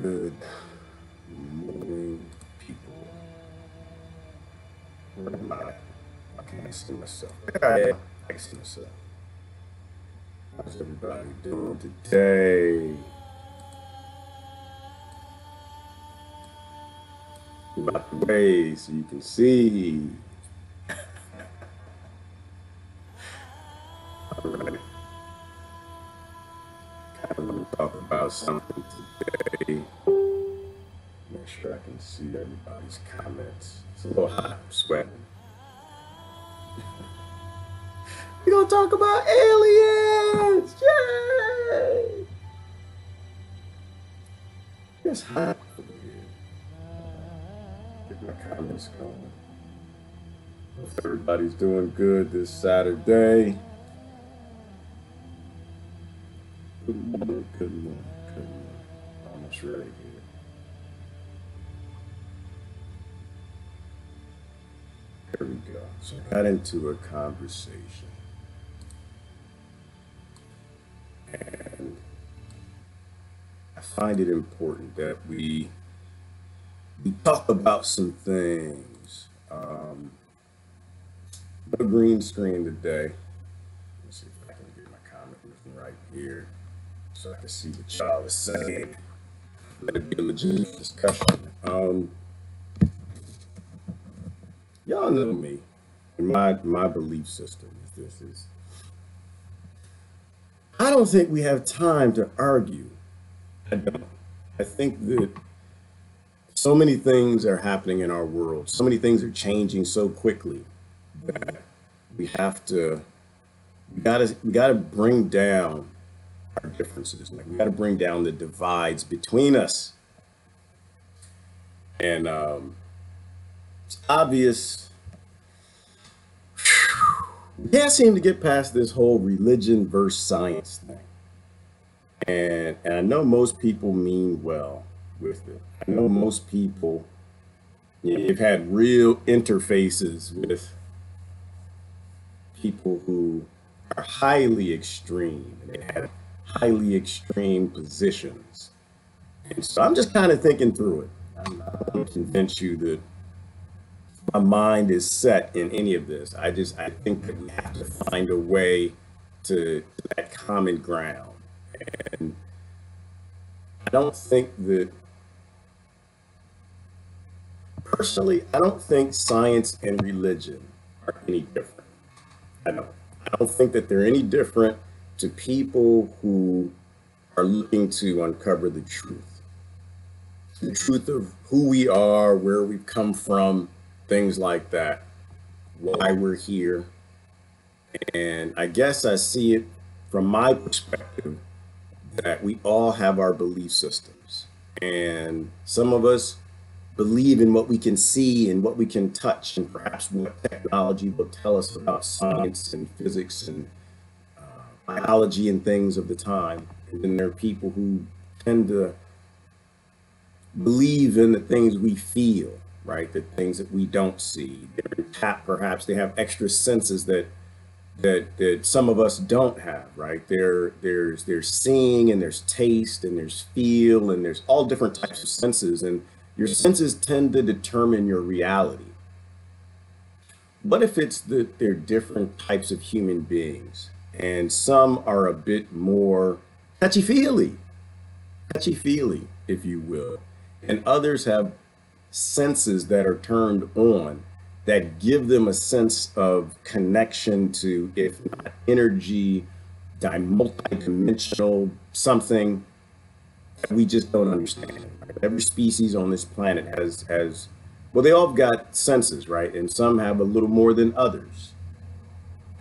Good morning, people. Where am I? I can't see myself. There I am. I can see myself. How's everybody doing today? About the way so you can see. All right. Kind of want to talk about something today. Make sure I can see everybody's comments. It's a little hot. I'm sweating. We're gonna talk about aliens! Yay! It's hot over here. Get my comments going. Hope everybody's doing good this Saturday. Good morning, good morning, good morning. Almost ready here. Here we go. So I got into a conversation. And I find it important that we talk about some things. No green screen today. Let's see if I can get my comment written right here so I can see what y'all are saying. Let it be a legitimate discussion. Y'all know me. And my belief system is I don't think we have time to argue. I don't. I think that so many things are happening in our world. So many things are changing so quickly that we gotta bring down our differences. Like we gotta bring down the divides between us. And it's obvious we can't seem to get past this whole religion versus science thing. And I know most people mean well with it. I know most people, you've had real interfaces with people who are highly extreme and they have highly extreme positions. And so I'm just kind of thinking through it. I'm not going to convince you that my mind is set in any of this. I think that we have to find a way to that common ground. And I don't think that, personally, I don't think science and religion are any different. I don't. I don't think that they're any different to people who are looking to uncover the truth of who we are, where we've come from, things like that, why we're here. And I guess I see it from my perspective that we all have our belief systems. And some of us believe in what we can see and what we can touch, and perhaps what technology will tell us about science and physics and biology and things of the time. And then there are people who tend to believe in the things we feel, right? The things that we don't see. They're tapped, perhaps they have extra senses that some of us don't have, right? There's seeing and there's taste and there's feel and there's all different types of senses, and your senses tend to determine your reality. What if it's that they're different types of human beings and some are a bit more touchy-feely, if you will, and others have senses that are turned on that give them a sense of connection to, if not energy, multi-dimensional something that we just don't understand. Right? Every species on this planet has, well, they all got senses, right? And some have a little more than others.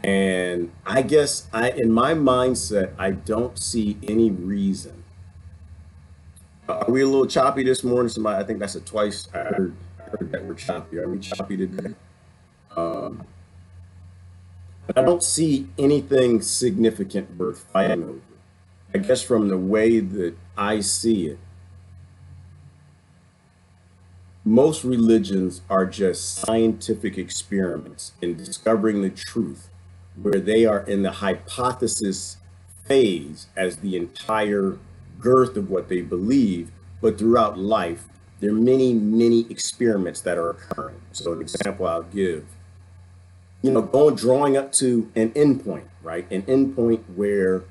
And I guess in my mindset, I don't see any reason. Are we a little choppy this morning? Somebody, I think that's a twice. I heard that we're choppy. Are we choppy today? But I don't see anything significant worth fighting over. I guess from the way that I see it, most religions are just scientific experiments in discovering the truth, where they are in the hypothesis phase as the entire girth of what they believe, but throughout life, there are many, many experiments that are occurring. So an example I'll give, drawing up to an endpoint, right? An endpoint where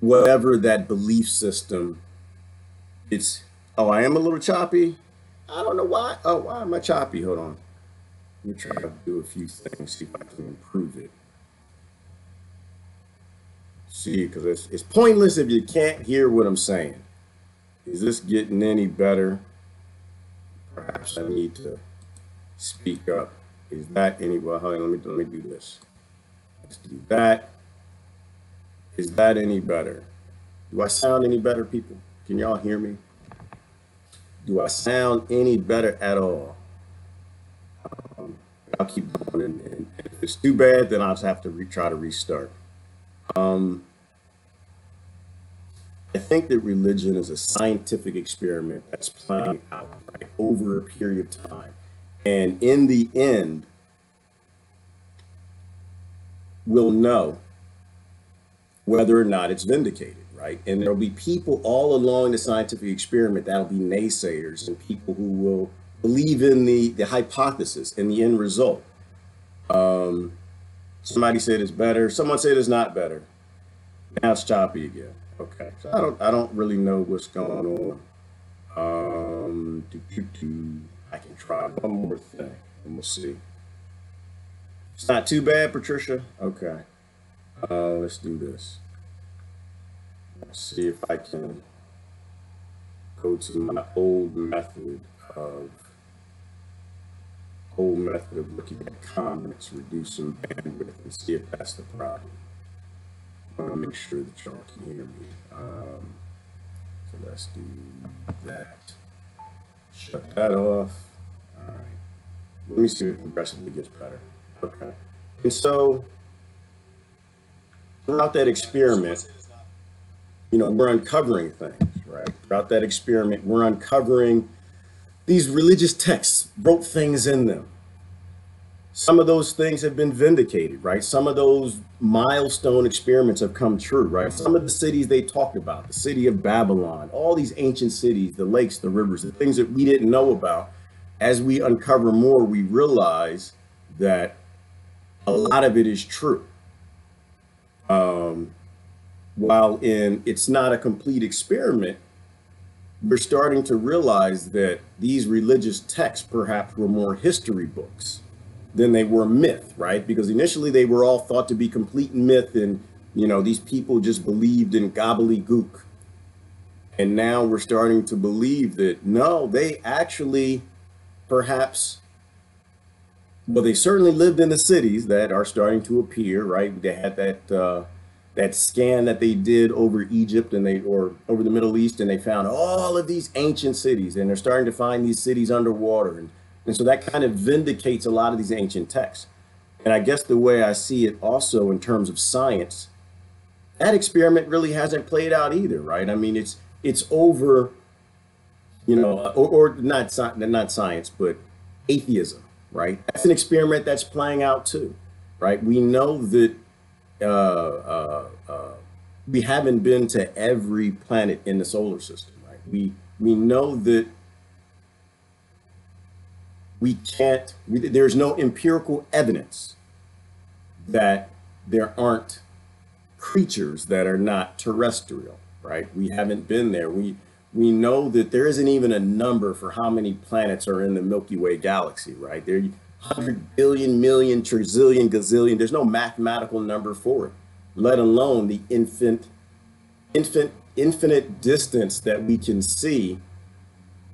whatever that belief system, oh, I am a little choppy. I don't know why. Oh, why am I choppy? Hold on. Let me try to do a few things, see if I can improve it. See, because it's pointless if you can't hear what I'm saying. Is this getting any better? Perhaps I need to speak up. Is that any well? Hold on, let me do this. Let's do that. Is that any better? Do I sound any better, people? Can y'all hear me? Do I sound any better at all? I'll keep going, and if it's too bad, then I'll just have to try to restart. I think that religion is a scientific experiment that's playing out, right, over a period of time. And in the end, we'll know whether or not it's vindicated, right? And there'll be people all along the scientific experiment that'll be naysayers and people who will believe in the hypothesis and the end result. Somebody said it's better. Someone said it's not better. Now it's choppy again. Okay, so I don't really know what's going on. I can try one more thing and we'll see. It's not too bad, Patricia. Okay, let's do this. Let's see if I can go to my old method of looking at comments, reducing bandwidth, and see if that's the problem. I want to make sure that y'all can hear me. So let's do that. Shut that off. All right. Let me see if it progressively gets better. Okay. And so throughout that experiment, we're uncovering things, right? Throughout that experiment, we're uncovering these religious texts, wrote things in them. Some of those things have been vindicated, right? Some of those milestone experiments have come true, right? Some of the cities they talked about, the city of Babylon, all these ancient cities, the lakes, the rivers, the things that we didn't know about. As we uncover more, we realize that a lot of it is true. While it's not a complete experiment, we're starting to realize that these religious texts perhaps were more history books than they were myth, right? Because initially they were all thought to be complete myth, and these people just believed in gobbledygook. And now we're starting to believe that no, they actually perhaps, well, they certainly lived in the cities that are starting to appear, right? They had that scan that they did over Egypt or over the Middle East, and they found all of these ancient cities, and they're starting to find these cities underwater. And so that kind of vindicates a lot of these ancient texts. And I guess the way I see it also in terms of science, that experiment really hasn't played out either, right? I mean, it's over, or not science, but atheism, right? That's an experiment that's playing out too, right? We know that we haven't been to every planet in the solar system, right? We know that there's no empirical evidence that there aren't creatures that are not terrestrial, right? We haven't been there. We know that there isn't even a number for how many planets are in the Milky Way galaxy, right? There are 100 billion, million, trillion, gazillion. There's no mathematical number for it, let alone the infinite distance that we can see,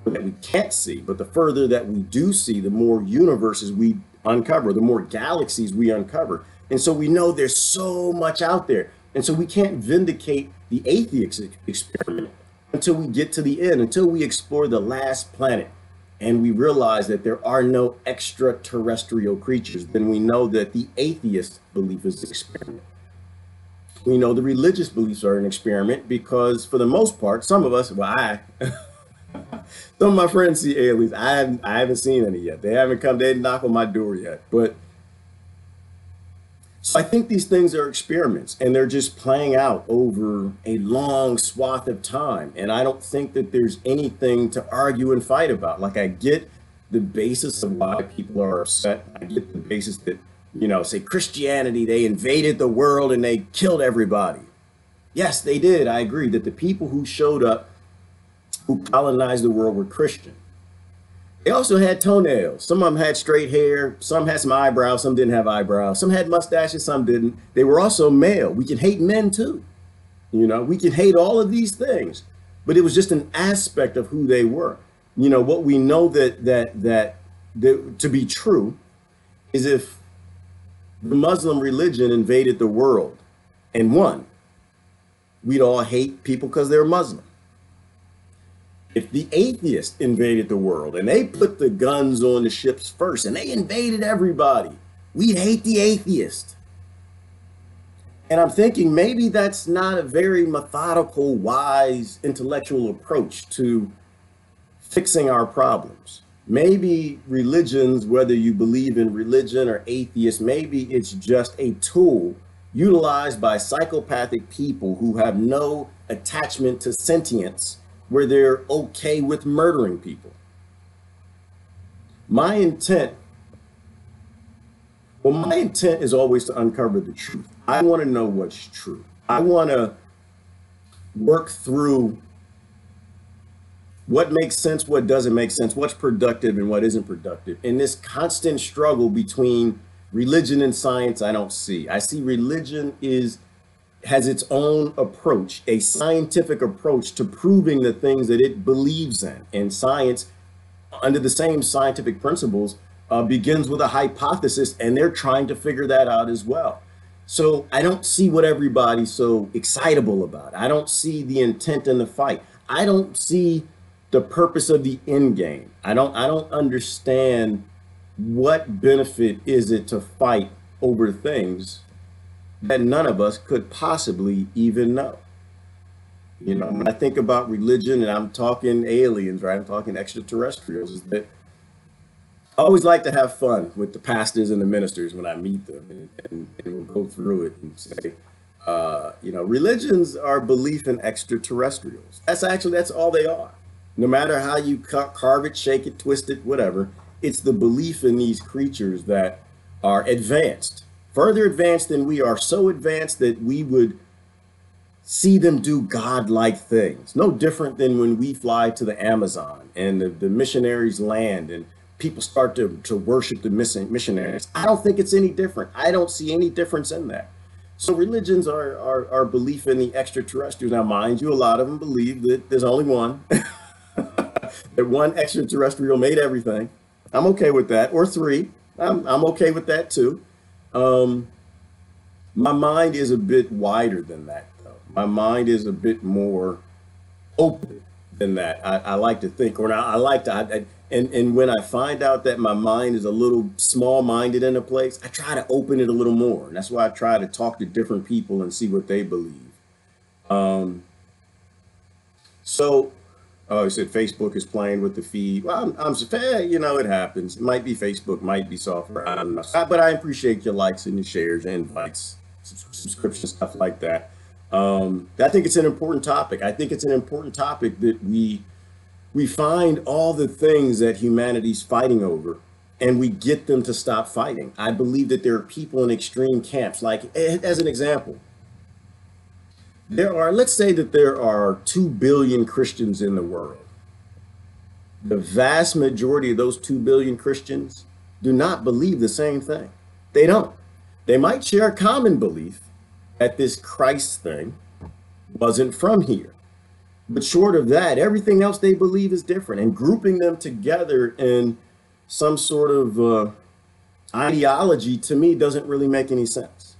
that we can't see. But the further that we do see, the more universes we uncover, the more galaxies we uncover. And so we know there's so much out there. And so we can't vindicate the atheist experiment until we get to the end, until we explore the last planet and we realize that there are no extraterrestrial creatures. Then we know that the atheist belief is an experiment. We know the religious beliefs are an experiment because for the most part, some of us, some of my friends see aliens. I haven't seen any yet. They haven't come, they didn't knock on my door yet. But So I think these things are experiments and they're just playing out over a long swath of time. And I don't think that there's anything to argue and fight about. Like, I get the basis of why people are upset. I get the basis that, say Christianity, they invaded the world and they killed everybody. Yes, they did. I agree that the people who showed up, who colonized the world, were Christian. They also had toenails. Some of them had straight hair. Some had some eyebrows. Some didn't have eyebrows. Some had mustaches. Some didn't. They were also male. We can hate men too. We can hate all of these things, but it was just an aspect of who they were. What we know that to be true is if the Muslim religion invaded the world and won, we'd all hate people because they're Muslim. If the atheists invaded the world and they put the guns on the ships first and they invaded everybody, we'd hate the atheist. And I'm thinking maybe that's not a very methodical, wise, intellectual approach to fixing our problems. Maybe religions, whether you believe in religion or atheist, maybe it's just a tool utilized by psychopathic people who have no attachment to sentience, where they're okay with murdering people. My intent is always to uncover the truth. I want to know what's true. I want to work through what makes sense, what doesn't make sense, what's productive and what isn't productive. In this constant struggle between religion and science, I don't see. I see religion has its own approach, a scientific approach to proving the things that it believes in. And science, under the same scientific principles, begins with a hypothesis, and they're trying to figure that out as well. So I don't see what everybody's so excitable about. I don't see the intent in the fight. I don't see the purpose of the end game. I don't understand what benefit is it to fight over things that none of us could possibly even know. When I think about religion, and I'm talking aliens, right? I'm talking extraterrestrials, is that I always like to have fun with the pastors and the ministers when I meet them, and we'll go through it and say, religions are belief in extraterrestrials. That's all they are. No matter how you carve it, shake it, twist it, whatever, it's the belief in these creatures that are advanced, further advanced than we are, so advanced that we would see them do godlike things. No different than when we fly to the Amazon and the missionaries land and people start to worship the missionaries. I don't think it's any different. I don't see any difference in that. So religions are belief in the extraterrestrials. Now, mind you, a lot of them believe that there's only one, that one extraterrestrial made everything. I'm okay with that. Or three. I'm okay with that too. My mind is a bit wider than that, though. My mind is a bit more open than that. I like to think, or I like to, and when I find out that my mind is a little small-minded in a place, I try to open it a little more. And that's why I try to talk to different people and see what they believe. Oh, he said Facebook is playing with the feed. Well, I'm it happens. It might be Facebook, might be software. I don't know. But I appreciate your likes and your shares and invites, subscriptions, stuff like that. I think it's an important topic. I think it's an important topic that we find all the things that humanity's fighting over and we get them to stop fighting. I believe that there are people in extreme camps. Like, as an example, let's say that there are 2 billion Christians in the world. The vast majority of those 2 billion Christians do not believe the same thing. They don't. They might share a common belief that this Christ thing wasn't from here. But short of that, everything else they believe is different. And grouping them together in some sort of ideology, to me, doesn't really make any sense.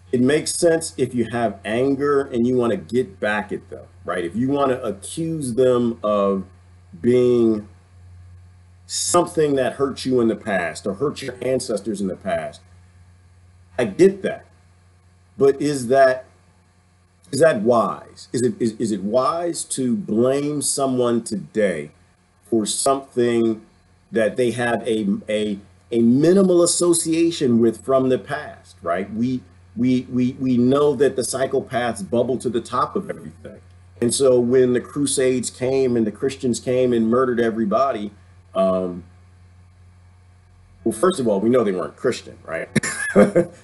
It makes sense if you have anger and you want to get back at them, right? If you want to accuse them of being something that hurt you in the past or hurt your ancestors in the past, I get that. But is that wise? Is it wise to blame someone today for something that they have a minimal association with from the past, right? We know that the psychopaths bubble to the top of everything. And so when the Crusades came and the Christians came and murdered everybody, well, first of all, we know they weren't Christian, right?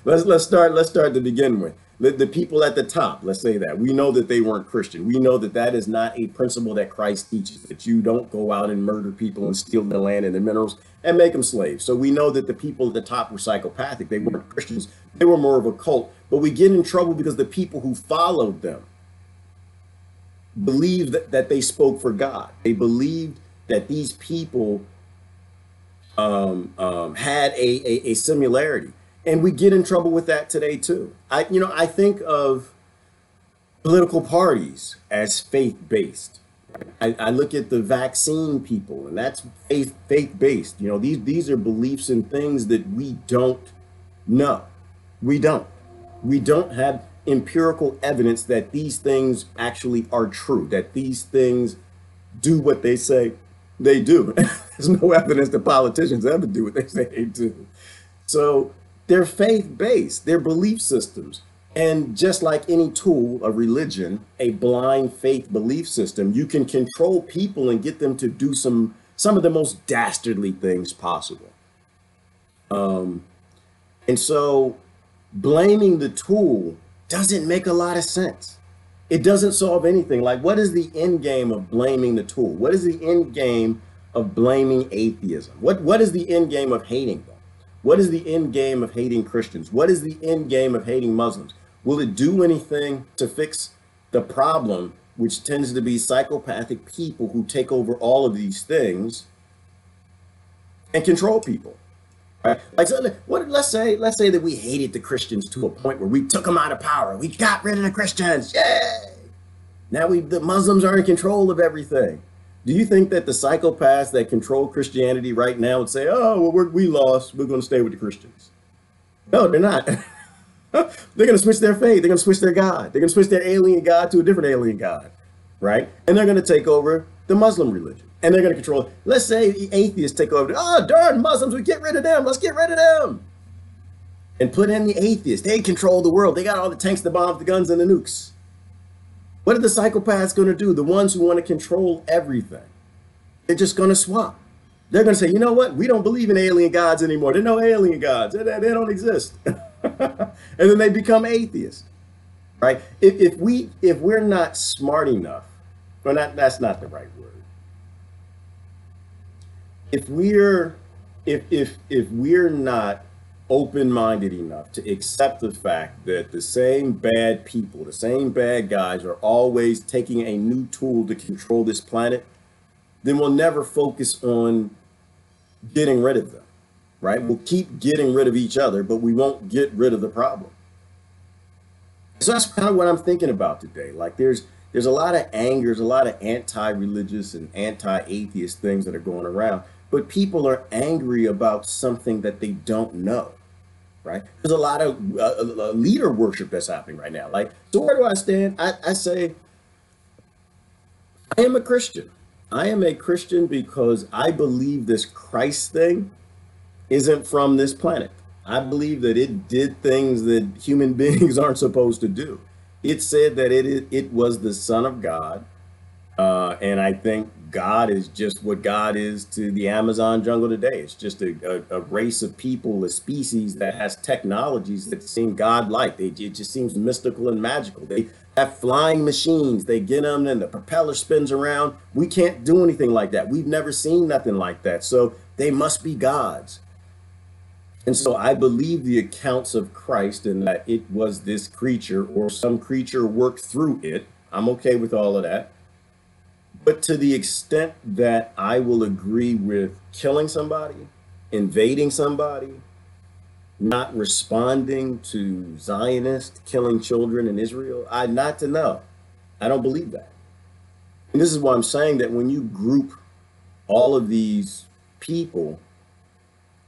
let's start to begin with. The people at the top, let's say that we know that they weren't Christian. We know that that is not a principle that Christ teaches, that you don't go out and murder people and steal their land and their minerals and make them slaves. So we know that the people at the top were psychopathic. They weren't Christians. They were more of a cult. But we get in trouble because the people who followed them believed that they spoke for God. They believed that these people had a similarity, and we get in trouble with that today too. I think of political parties as faith-based. I look at the vaccine people, and that's faith-based. These are beliefs and things that we don't know. We don't have empirical evidence that these things actually are true, that these things do what they say they do. There's no evidence that politicians ever do what they say they do. So they're faith-based, they're belief systems. And just like any tool, a religion, a blind faith belief system, you can control people and get them to do some of the most dastardly things possible. And so blaming the tool doesn't make a lot of sense. It doesn't solve anything. Like, what is the end game of blaming the tool? What is the end game of blaming atheism? What is the end game of hating them? What is the end game of hating Christians? What is the end game of hating Muslims? Will it do anything to fix the problem, which tends to be psychopathic people who take over all of these things and control people? Right? Like, so let's say that we hated the Christians to a point where we took them out of power. We got rid of the Christians. Yay! Now the Muslims are in control of everything. Do you think that the psychopaths that control Christianity right now would say, "Oh, well, we lost. We're going to stay with the Christians"? No, they're not. They're going to switch their faith. They're going to switch their God. They're going to switch their alien God to a different alien God, right? And they're going to take over the Muslim religion. And they're going to control. Let's say the atheists take over. Oh, darn Muslims, we get rid of them. Let's get rid of them. And put in the atheists. They control the world. They got all the tanks, the bombs, the guns, and the nukes. What are the psychopaths going to do? The ones who want to control everything. They're just going to swap. They're going to say, you know what? We don't believe in alien gods anymore. There's no alien gods. They don't exist. And then they become atheists, right? If we're not smart enough, or not, that's not the right word. If we're not open-minded enough to accept the fact that the same bad people, the same bad guys are always taking a new tool to control this planet, then we'll never focus on getting rid of them. Right? We'll keep getting rid of each other, but we won't get rid of the problem. So that's kind of what I'm thinking about today. Like there's a lot of anger, there's a lot of anti-religious and anti-atheist things that are going around, but people are angry about something that they don't know, right? There's a lot of leader worship that's happening right now. Like, so where do I stand? I say, I am a Christian. I am a Christian because I believe this Christ thing isn't from this planet. I believe that it did things that human beings aren't supposed to do. It said that it was the Son of God. And I think God is just what God is to the Amazon jungle today. It's just a race of people, a species that has technologies that seem God-like. It just seems mystical and magical. They have flying machines. They get them and the propeller spins around. We can't do anything like that. We've never seen nothing like that. So they must be gods. And so I believe the accounts of Christ and that it was this creature or some creature worked through it. I'm okay with all of that. But to the extent that I will agree with killing somebody, invading somebody, not responding to Zionists killing children in Israel, not to know. I don't believe that. And this is why I'm saying that when you group all of these people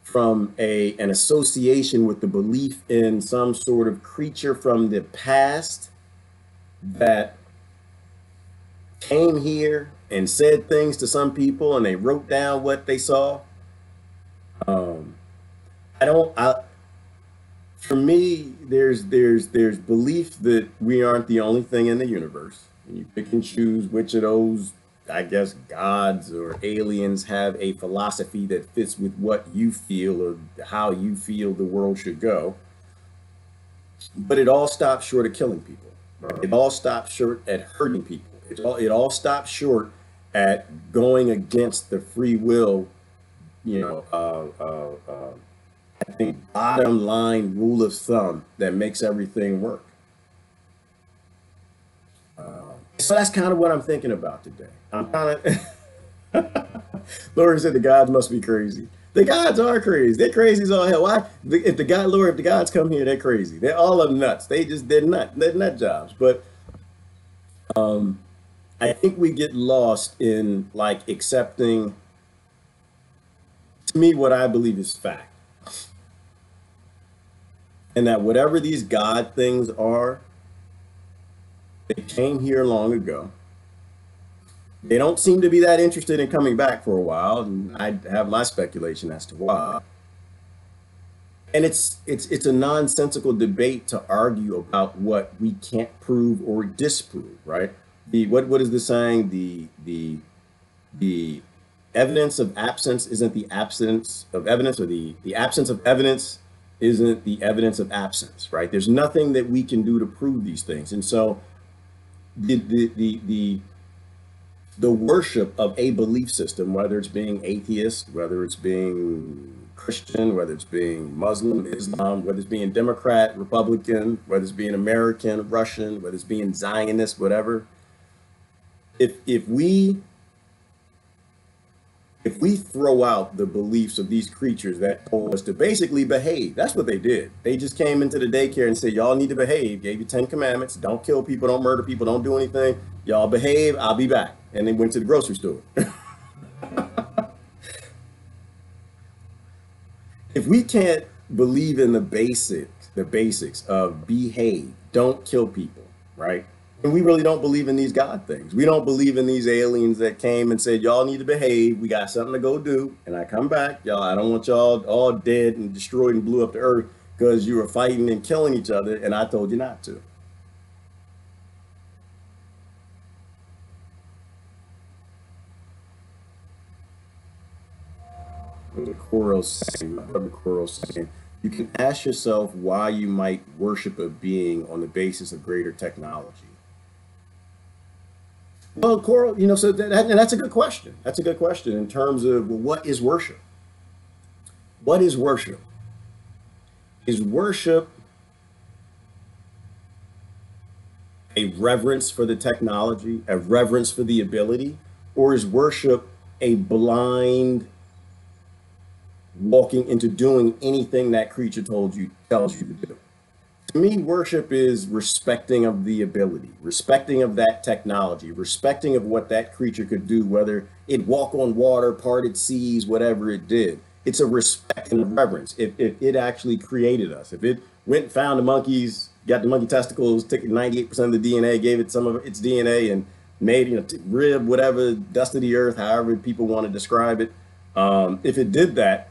from an association with the belief in some sort of creature from the past that came here and said things to some people and they wrote down what they saw, Um, I don't. For me, there's belief that we aren't the only thing in the universe. And you pick and choose which of those, I guess, gods or aliens have a philosophy that fits with what you feel or how you feel the world should go. But it all stops short of killing people. It all stops short at hurting people. It all stops short at going against the free will, you know, I think bottom line rule of thumb that makes everything work. So that's kind of what I'm thinking about today. I'm kind of, Lord said the gods must be crazy. The gods are crazy. They're crazy as all hell. Why? If the God, Lord, if the gods come here, they're crazy. They're all of them nuts. They're nut jobs. But I think we get lost in like accepting, to me, what I believe is fact. And that whatever these God things are, they came here long ago. They don't seem to be that interested in coming back for a while, and I have my speculation as to why. And it's a nonsensical debate to argue about what we can't prove or disprove, right? What is the saying? The evidence of absence isn't the absence of evidence, or the absence of evidence isn't the evidence of absence, right? There's nothing that we can do to prove these things. And so the worship of a belief system, whether it's being atheist, whether it's being Christian, whether it's being Muslim, Islam, whether it's being Democrat, Republican, whether it's being American, Russian, whether it's being Zionist, whatever. If we throw out the beliefs of these creatures that told us to basically behave, that's what they did. They just came into the daycare and said, y'all need to behave, gave you 10 commandments, don't kill people, don't murder people, don't do anything. Y'all behave, I'll be back. And they went to the grocery store. If we can't believe in the basics of behave, don't kill people, right? And we really don't believe in these God things. We don't believe in these aliens that came and said, y'all need to behave. We got something to go do. And I come back, y'all, I don't want y'all all dead and destroyed and blew up the earth because you were fighting and killing each other. And I told you not to. The Coral saying, the Coral saying, you can ask yourself why you might worship a being on the basis of greater technology. Well, Coral, so and that's a good question. That's a good question in terms of, well, what is worship? What is worship? Is worship a reverence for the technology, a reverence for the ability, or is worship a blind walking into doing anything that creature tells you to do? To me, worship is respecting of the ability, respecting of that technology, respecting of what that creature could do, whether it walk on water, parted seas, whatever it did. It's a respect and a reverence. If it actually created us, if it went and found the monkeys, got the monkey testicles, took 98% of the DNA, gave it some of its DNA, and made, rib, whatever, dust of the earth, however people want to describe it. If it did that,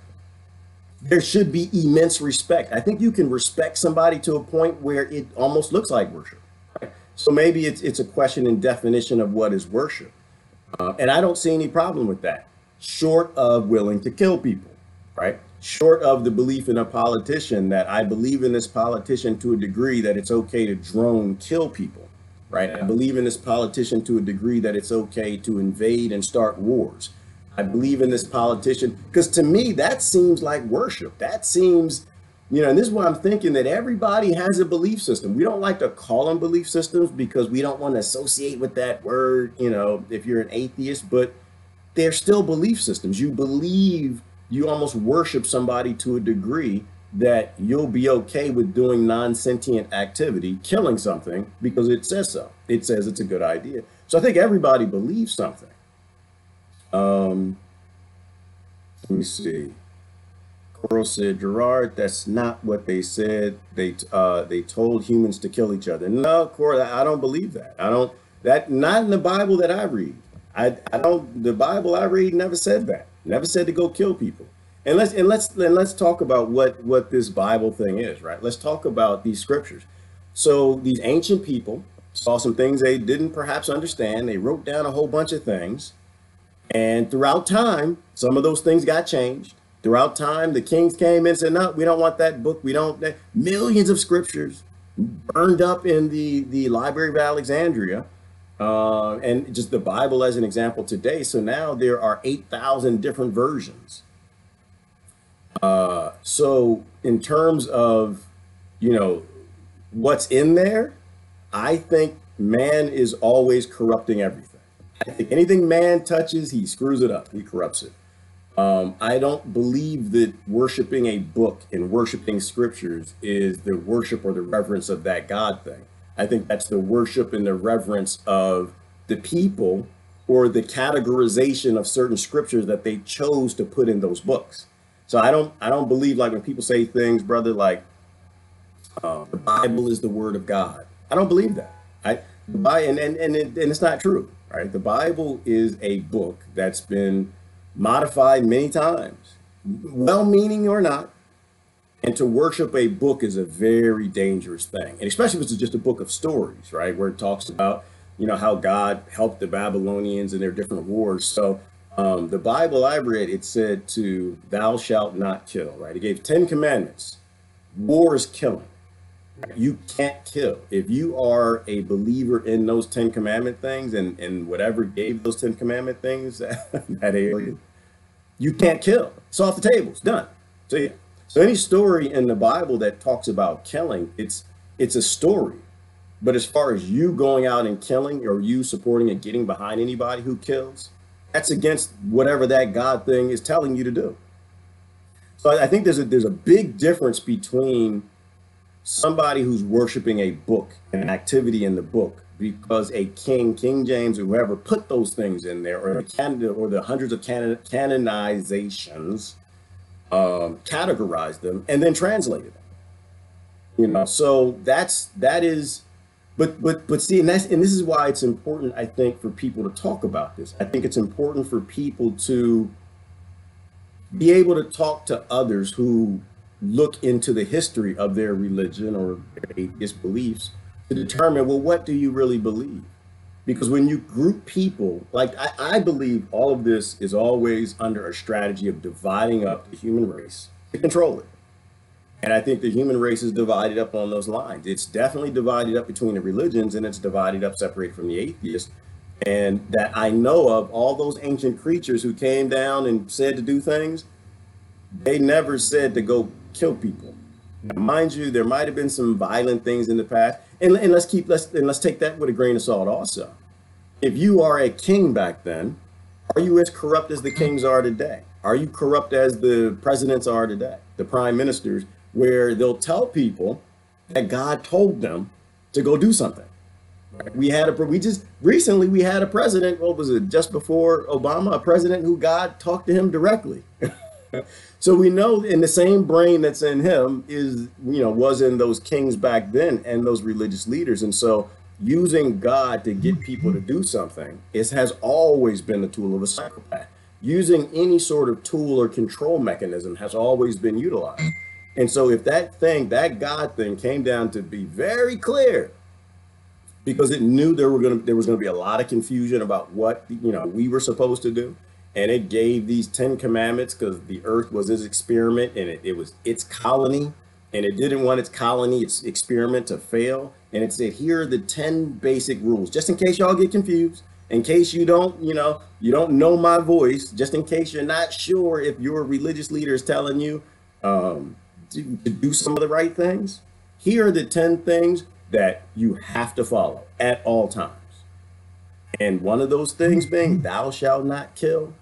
there should be immense respect. I think you can respect somebody to a point where it almost looks like worship. Right? So maybe it's a question in definition of what is worship. And I don't see any problem with that, short of willing to kill people, right? Short of the belief in a politician that I believe in this politician to a degree that it's okay to drone kill people, right? I believe in this politician to a degree that it's okay to invade and start wars. I believe in this politician because to me, that seems like worship. That seems, and this is why I'm thinking that everybody has a belief system. We don't like to call them belief systems because we don't want to associate with that word, if you're an atheist, but they're still belief systems. You believe, you almost worship somebody to a degree that you'll be okay with doing non-sentient activity, killing something because it says so. It says it's a good idea. So I think everybody believes something. Um, Let me see. Coral said, Gerard, that's not what they said. They told humans to kill each other. No, Coral, I don't believe that. I don't that not in the Bible that I read. I don't the Bible I read never said that. Never said to go kill people. And let's talk about what this Bible thing is, right? Let's talk about these scriptures. So these ancient people saw some things they didn't perhaps understand. They wrote down a whole bunch of things, and throughout time, some of those things got changed. Throughout time, the kings came in and said, "No, we don't want that book. We don't." Millions of scriptures burned up in the Library of Alexandria, and just the Bible as an example today. So now there are 8,000 different versions. So in terms of, you know, what's in there, I think man is always corrupting everything. I think anything man touches, he screws it up, he corrupts it. I don't believe that worshiping a book and worshiping scriptures is the worship or the reverence of that God thing. I think that's the worship and the reverence of the people or the categorization of certain scriptures that they chose to put in those books. So I don't believe, like, when people say things, brother, like the Bible is the word of God. I don't believe that. And it's not true, right? The Bible is a book that's been modified many times, well-meaning or not. And to worship a book is a very dangerous thing, and especially if it's just a book of stories, right, where it talks about, you know, how God helped the Babylonians in their different wars. So the Bible I read, it said to "Thou shalt not kill," right? It gave 10 commandments. War is killing. You can't kill. If you are a believer in those 10 commandment things and whatever gave those 10 commandment things, that alien, you can't kill. It's off the table. It's done. So yeah. So any story in the Bible that talks about killing, it's a story. But as far as you going out and killing, or you supporting and getting behind anybody who kills, that's against whatever that God thing is telling you to do. So I think there's a big difference between somebody who's worshiping a book, an activity in the book, because a King James, or whoever put those things in there, or the hundreds of canonizations, categorized them and then translated them. You know, so that is, but see, and this is why it's important, I think, for people to talk about this. I think it's important for people to be able to talk to others who look into the history of their religion or their atheist beliefs to determine, well, what do you really believe? Because when you group people, like I believe all of this is always under a strategy of dividing up the human race to control it. And I think the human race is divided up on those lines. It's definitely divided up between the religions, and it's divided up, separated from the atheists. And that I know of, all those ancient creatures who came down and said to do things, they never said to go kill people. Now, mind you, there might have been some violent things in the past, and let's take that with a grain of salt also. If you are a king back then, are you as corrupt as the kings are today? Are you corrupt as the presidents are today, the prime ministers, where they'll tell people that God told them to go do something? We just recently we had a president, what was it, just before Obama, a president who God talked to him directly. So we know in the same brain that's in him is, you know, was in those kings back then and those religious leaders. And so using God to get people to do something has always been the tool of a psychopath. Using any sort of tool or control mechanism has always been utilized. And so if that God thing came down to be very clear, because it knew there was going to be a lot of confusion about what, you know, we were supposed to do. And it gave these 10 commandments because the earth was its experiment, and it was its colony, and it didn't want its experiment to fail. And it said, here are the 10 basic rules, just in case y'all get confused, in case you don't know my voice, just in case you're not sure if your religious leader is telling you to do some of the right things. Here are the 10 things that you have to follow at all times. And one of those things being, thou shalt not kill.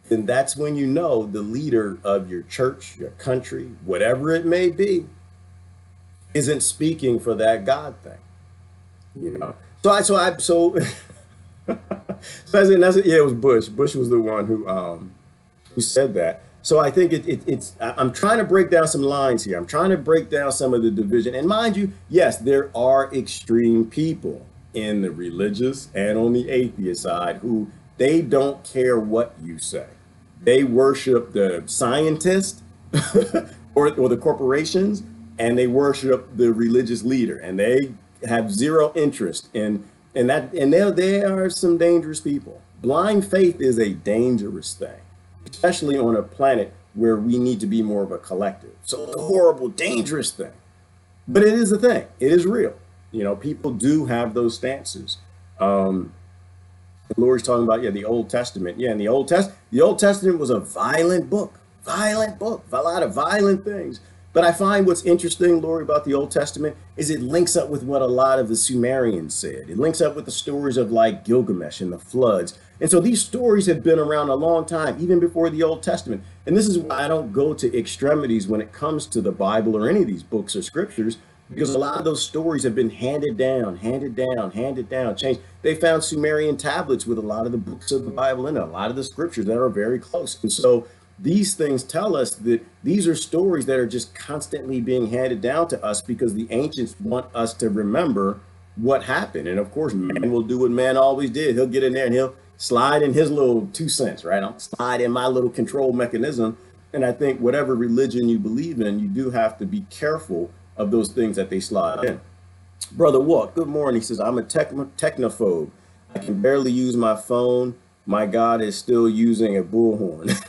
Then that's when you know the leader of your church, your country, whatever it may be, isn't speaking for that God thing. You know. So it was Bush. Bush was the one who said that. So I think I'm trying to break down some lines here. I'm trying to break down some of the division. And mind you, yes, there are extreme people in the religious and on the atheist side who they don't care what you say. They worship the scientist or the corporations, and they worship the religious leader, and they have zero interest in that. And they are some dangerous people. Blind faith is a dangerous thing, especially on a planet where we need to be more of a collective. So it's a horrible, dangerous thing. But it is a thing. It is real. You know, people do have those stances. Lori's talking about, yeah, the Old Testament. Yeah, and the Old Testament was a violent book, a lot of violent things. But I find what's interesting, Lori, about the Old Testament is it links up with what a lot of the Sumerians said. It links up with the stories of like Gilgamesh and the floods. And so these stories have been around a long time, even before the Old Testament. And this is why I don't go to extremities when it comes to the Bible or any of these books or scriptures, because a lot of those stories have been handed down, changed. They found Sumerian tablets with a lot of the books of the Bible in it, a lot of the scriptures that are very close. And so these things tell us that these are stories that are just constantly being handed down to us because the ancients want us to remember what happened. And of course, man will do what man always did. He'll get in there and he'll slide in his little 2 cents, right? I'll slide in my little control mechanism. And I think whatever religion you believe in, you do have to be careful of those things that they slide in. Brother Walt, good morning. He says, I'm a technophobe. I can barely use my phone. My God is still using a bullhorn.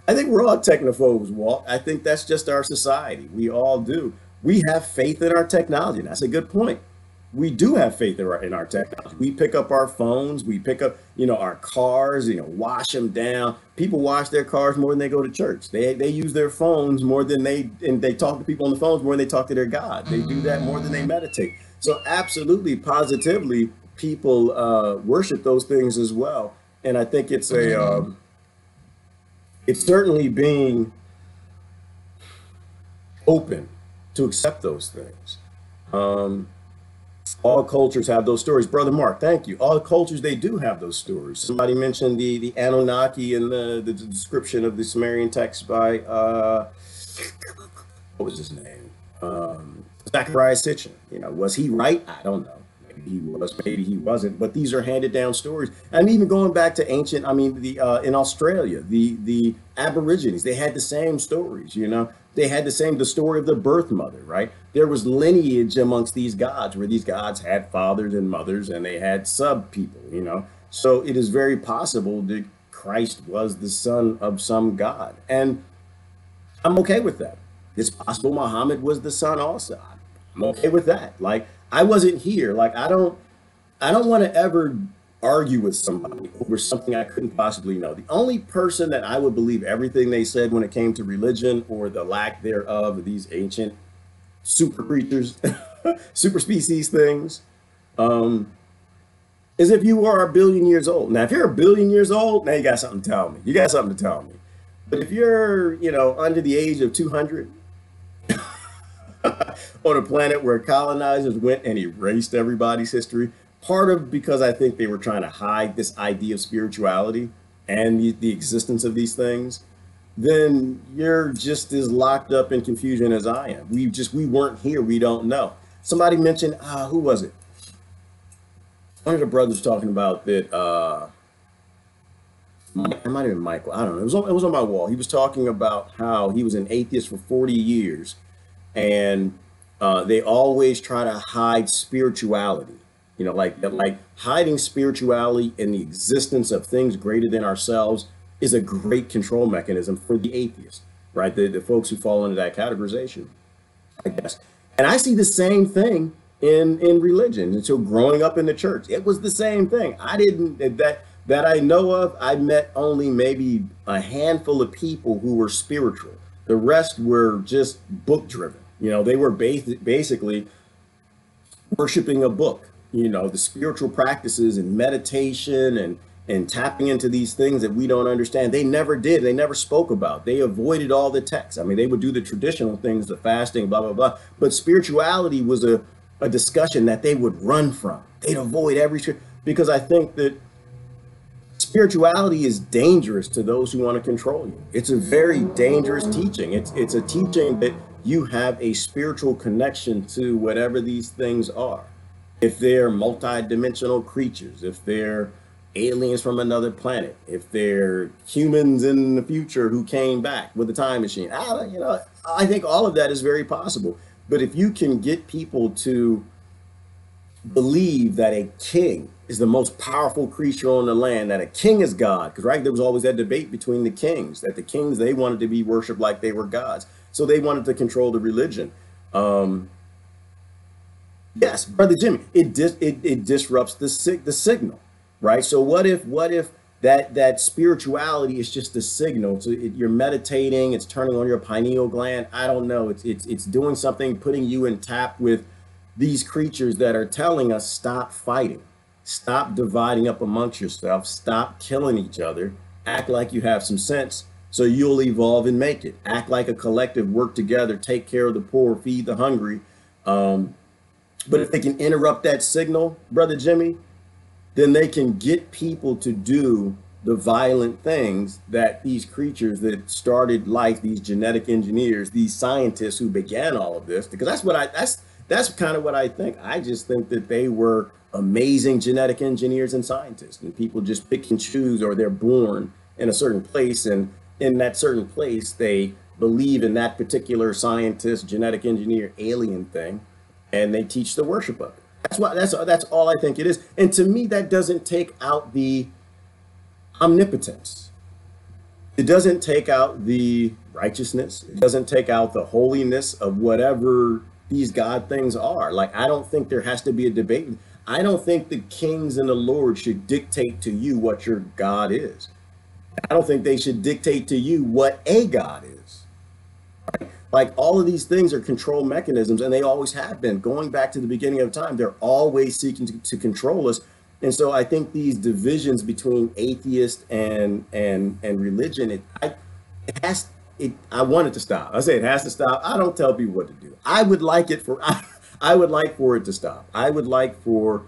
I think we're all technophobes, Walt. I think that's just our society. We all do. We have faith in our technology. And that's a good point. We do have faith in our technology. We pick up our phones. We pick up, our cars, wash them down. People wash their cars more than they go to church. They use their phones more than they talk to people on the phones more than they talk to their God. They do that more than they meditate. So absolutely, positively, people worship those things as well. And I think it's certainly being open to accept those things. All cultures have those stories. Brother Mark, thank you. All cultures, they do have those stories. Somebody mentioned the Anunnaki and the description of the Sumerian text by, what was his name? Zachariah Sitchin. Was he right? I don't know. Maybe he was, maybe he wasn't. But these are handed down stories. And even going back to ancient, in Australia, the Aborigines, they had the same stories, They had the story of the birth mother, right? There was lineage amongst these gods where these gods had fathers and mothers and they had sub people, So it is very possible that Christ was the son of some god. And I'm okay with that. It's possible Muhammad was the son also. I'm okay with that. Like, I wasn't here. Like, I don't want to ever argue with somebody over something I couldn't possibly know. The only person that I would believe everything they said when it came to religion or the lack thereof of these ancient super creatures, super species things, is if you are a billion years old. Now, if you're a billion years old, now you got something to tell me. You got something to tell me. But if you're, under the age of 200, on a planet where colonizers went and erased everybody's history, part of because I think they were trying to hide this idea of spirituality and the existence of these things, then you're just as locked up in confusion as I am. We weren't here. We don't know. Somebody mentioned, who was it? One of the brothers talking about that, it might have been Michael. I don't know. It was on my wall. He was talking about how he was an atheist for 40 years and they always try to hide spirituality. Like hiding spirituality and the existence of things greater than ourselves is a great control mechanism for the atheist, right? The folks who fall into that categorization, I guess. And I see the same thing in religion. And so growing up in the church, it was the same thing. That I know of, I met only maybe a handful of people who were spiritual. The rest were just book driven. They were basically worshiping a book. The spiritual practices and meditation and tapping into these things that we don't understand. They never did. They never spoke about. They avoided all the texts. They would do the traditional things, the fasting, blah, blah, blah. But spirituality was a discussion that they would run from. They'd avoid because I think that spirituality is dangerous to those who want to control you. It's a very dangerous teaching. It's a teaching that you have a spiritual connection to whatever these things are. If they're multi-dimensional creatures, if they're aliens from another planet, if they're humans in the future who came back with a time machine. I think all of that is very possible. But if you can get people to believe that a king is the most powerful creature on the land, that a king is God, because right, there was always that debate between the kings, that the kings, they wanted to be worshiped like they were gods. So they wanted to control the religion. Yes, brother Jimmy, it disrupts the signal, right? So what if that spirituality is just a signal? So you're meditating, it's turning on your pineal gland. I don't know. It's doing something, putting you in tap with these creatures that are telling us stop fighting, stop dividing up amongst yourself, stop killing each other, act like you have some sense. So you'll evolve and make it. Act like a collective, work together, take care of the poor, feed the hungry. But if they can interrupt that signal, brother Jimmy, then they can get people to do the violent things that these creatures that started life, these genetic engineers, these scientists who began all of this, because that's kind of what I think. I just think that they were amazing genetic engineers and scientists, and people just pick and choose, or they're born in a certain place, and in that certain place, they believe in that particular scientist, genetic engineer, alien thing, and they teach the worship of it. That's all I think it is. And to me, that doesn't take out the omnipotence. It doesn't take out the righteousness. It doesn't take out the holiness of whatever these God things are. Like, I don't think there has to be a debate. I don't think the kings and the Lord should dictate to you what your God is. I don't think they should dictate to you what a God is. Right? Like, all of these things are control mechanisms, and they always have been. Going back to the beginning of time, they're always seeking to control us. And so I think these divisions between atheist and religion, I want it to stop. I say it has to stop. I don't tell people what to do. I would like for it to stop. I would like for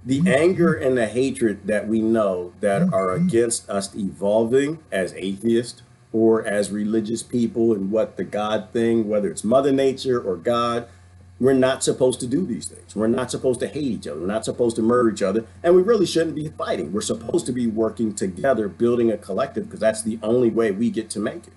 the anger and the hatred that we know that are against us evolving as atheists or as religious people, and what the God thing, whether it's Mother Nature or God, we're not supposed to do these things. We're not supposed to hate each other. We're not supposed to murder each other. And we really shouldn't be fighting. We're supposed to be working together, building a collective, because that's the only way we get to make it.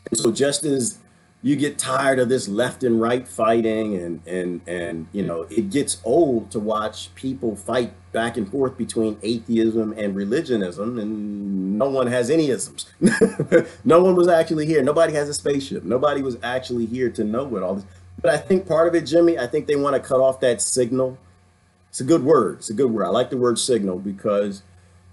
And so just as you get tired of this left and right fighting, and it gets old to watch people fight back and forth between atheism and religionism, and no one has any isms. No one was actually here. Nobody has a spaceship. Nobody was actually here to know what all this. But I think part of it, Jimmy, I think they want to cut off that signal. It's a good word. It's a good word. I like the word signal because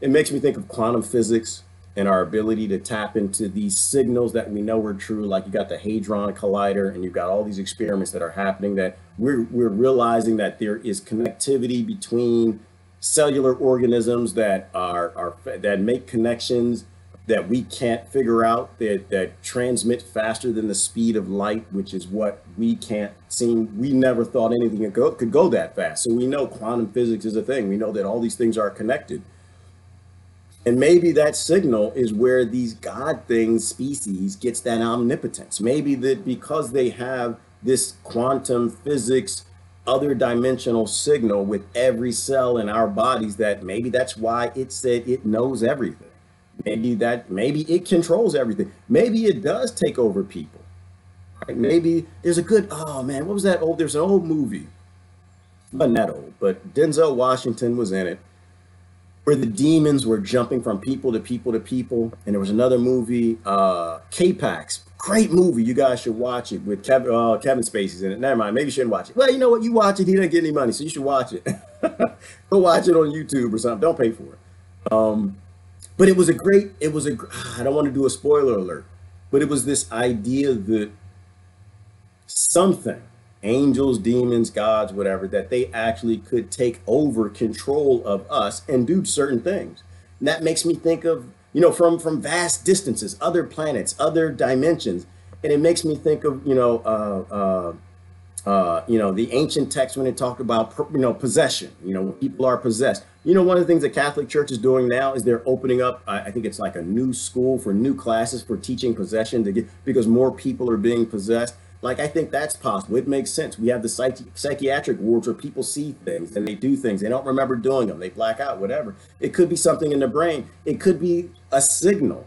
it makes me think of quantum physics and our ability to tap into these signals that we know are true. Like, you got the Hadron Collider, and you've got all these experiments that are happening, that we're realizing that there is connectivity between cellular organisms that that make connections that we can't figure out, that transmit faster than the speed of light, which is what we can't seem. We never thought anything could go that fast. So we know quantum physics is a thing. We know that all these things are connected. And maybe that signal is where these God things species gets that omnipotence. Maybe that because they have this quantum physics, other dimensional signal with every cell in our bodies, that maybe that's why it said it knows everything. Maybe it controls everything. Maybe it does take over people. Right? Maybe there's oh man, what was that old? There's an old movie. It wasn't that old, but Denzel Washington was in it, where the demons were jumping from people to people to people. And there was another movie, K-Pax. Great movie. You guys should watch it, with Kevin Spacey's in it. Never mind. Maybe you shouldn't watch it. Well, you know what? You watch it. He didn't get any money, so you should watch it. Go watch it on YouTube or something. Don't pay for it. But I don't want to do a spoiler alert, but it was this idea that something, angels, demons, gods, whatever, that they actually could take over control of us and do certain things. And that makes me think of, from vast distances, other planets, other dimensions. And it makes me think of, the ancient texts when they talk about, possession, when people are possessed. One of the things the Catholic Church is doing now is they're opening up, I think it's like a new school for new classes for teaching possession, because more people are being possessed. Like, I think that's possible. It makes sense. We have the psychiatric wards where people see things and they do things. They don't remember doing them. They black out, whatever. It could be something in the brain. It could be a signal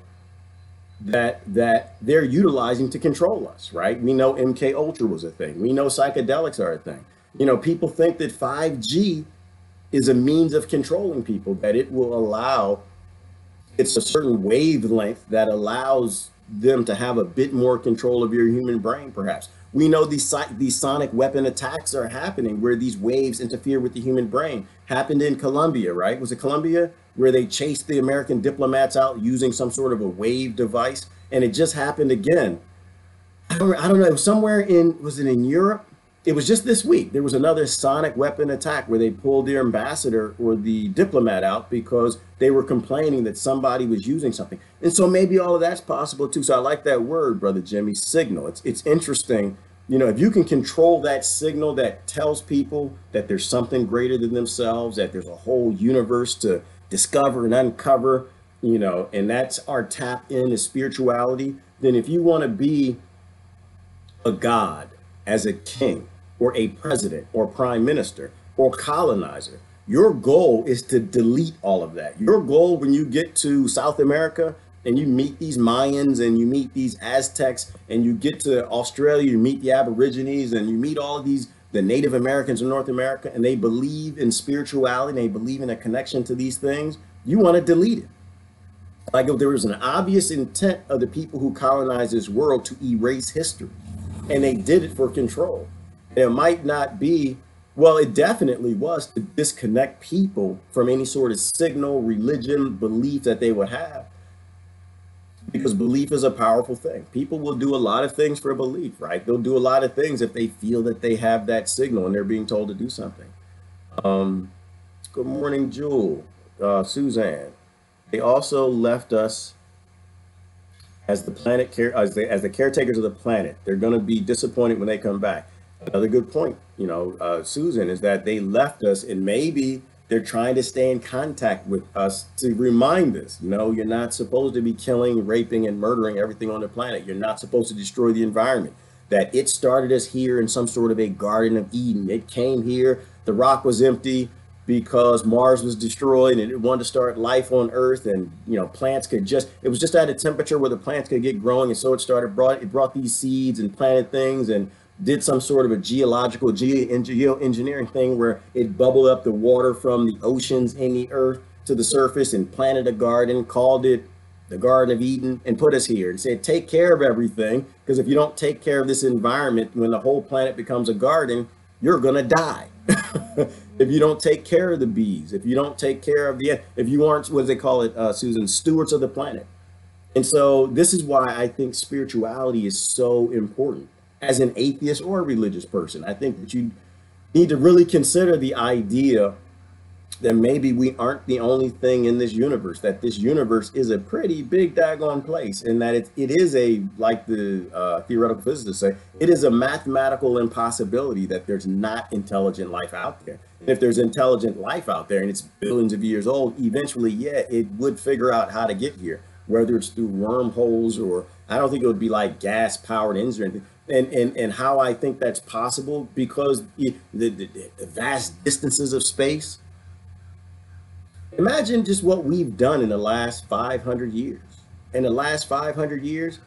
that they're utilizing to control us, right? We know MK Ultra was a thing. We know psychedelics are a thing. You know, people think that 5G is a means of controlling people, that it will allow, it's a certain wavelength that allows them to have a bit more control of your human brain, perhaps. We know these sonic weapon attacks are happening where these waves interfere with the human brain. Happened in Colombia, right? Was it Colombia where they chased the American diplomats out using some sort of a wave device? And it just happened again. I don't know. It was somewhere in, was it in Europe? It was just this week. There was another sonic weapon attack where they pulled their ambassador or the diplomat out because they were complaining that somebody was using something. And so maybe all of that's possible too. So I like that word, Brother Jimmy, signal. It's interesting. You know, if you can control that signal that tells people that there's something greater than themselves, that there's a whole universe to discover and uncover, you know, and that's our tap into spirituality, then if you want to be a god as a king or a president or prime minister or colonizer, your goal is to delete all of that. Your goal when you get to South America and you meet these Mayans and you meet these Aztecs and you get to Australia, you meet the Aborigines and you meet all of these, the Native Americans in North America, and they believe in spirituality and they believe in a connection to these things, you want to delete it. Like if there was an obvious intent of the people who colonized this world to erase history, and they did it for control. And it might not be, well, it definitely was to disconnect people from any sort of signal, religion, belief that they would have. Because belief is a powerful thing. People will do a lot of things for a belief, right? They'll do a lot of things if they feel that they have that signal and they're being told to do something. Good morning, Jewel, Suzanne. They also left us as the planet care as the caretakers of the planet. They're going to be disappointed when they come back. Another good point, you know, Susan, is that they left us and maybe they're trying to stay in contact with us to remind us, you know, you're not supposed to be killing, raping, and murdering everything on the planet. You're not supposed to destroy the environment. That it started us here in some sort of a Garden of Eden. It came here, the rock was empty because Mars was destroyed and it wanted to start life on Earth, and you know, plants could just, it was just at a temperature where the plants could get growing, and so it brought these seeds and planted things and did some sort of a geoengineering thing where it bubbled up the water from the oceans in the earth to the surface and planted a garden, called it the Garden of Eden, and put us here and said, take care of everything, because if you don't take care of this environment, when the whole planet becomes a garden, you're gonna die. If you don't take care of the bees, if you don't take care of if you aren't, what do they call it, Susan, stewards of the planet. And so this is why I think spirituality is so important. As an atheist or a religious person, I think that you need to really consider the idea that maybe we aren't the only thing in this universe, that this universe is a pretty big daggone place, and that it is a, like the theoretical physicists say, it is a mathematical impossibility that there's not intelligent life out there. And if there's intelligent life out there and it's billions of years old, eventually, yeah, it would figure out how to get here, whether it's through wormholes or, I don't think it would be like gas powered engines or anything. And how I think that's possible, because the vast distances of space. Imagine just what we've done in the last 500 years. In the last 500 years,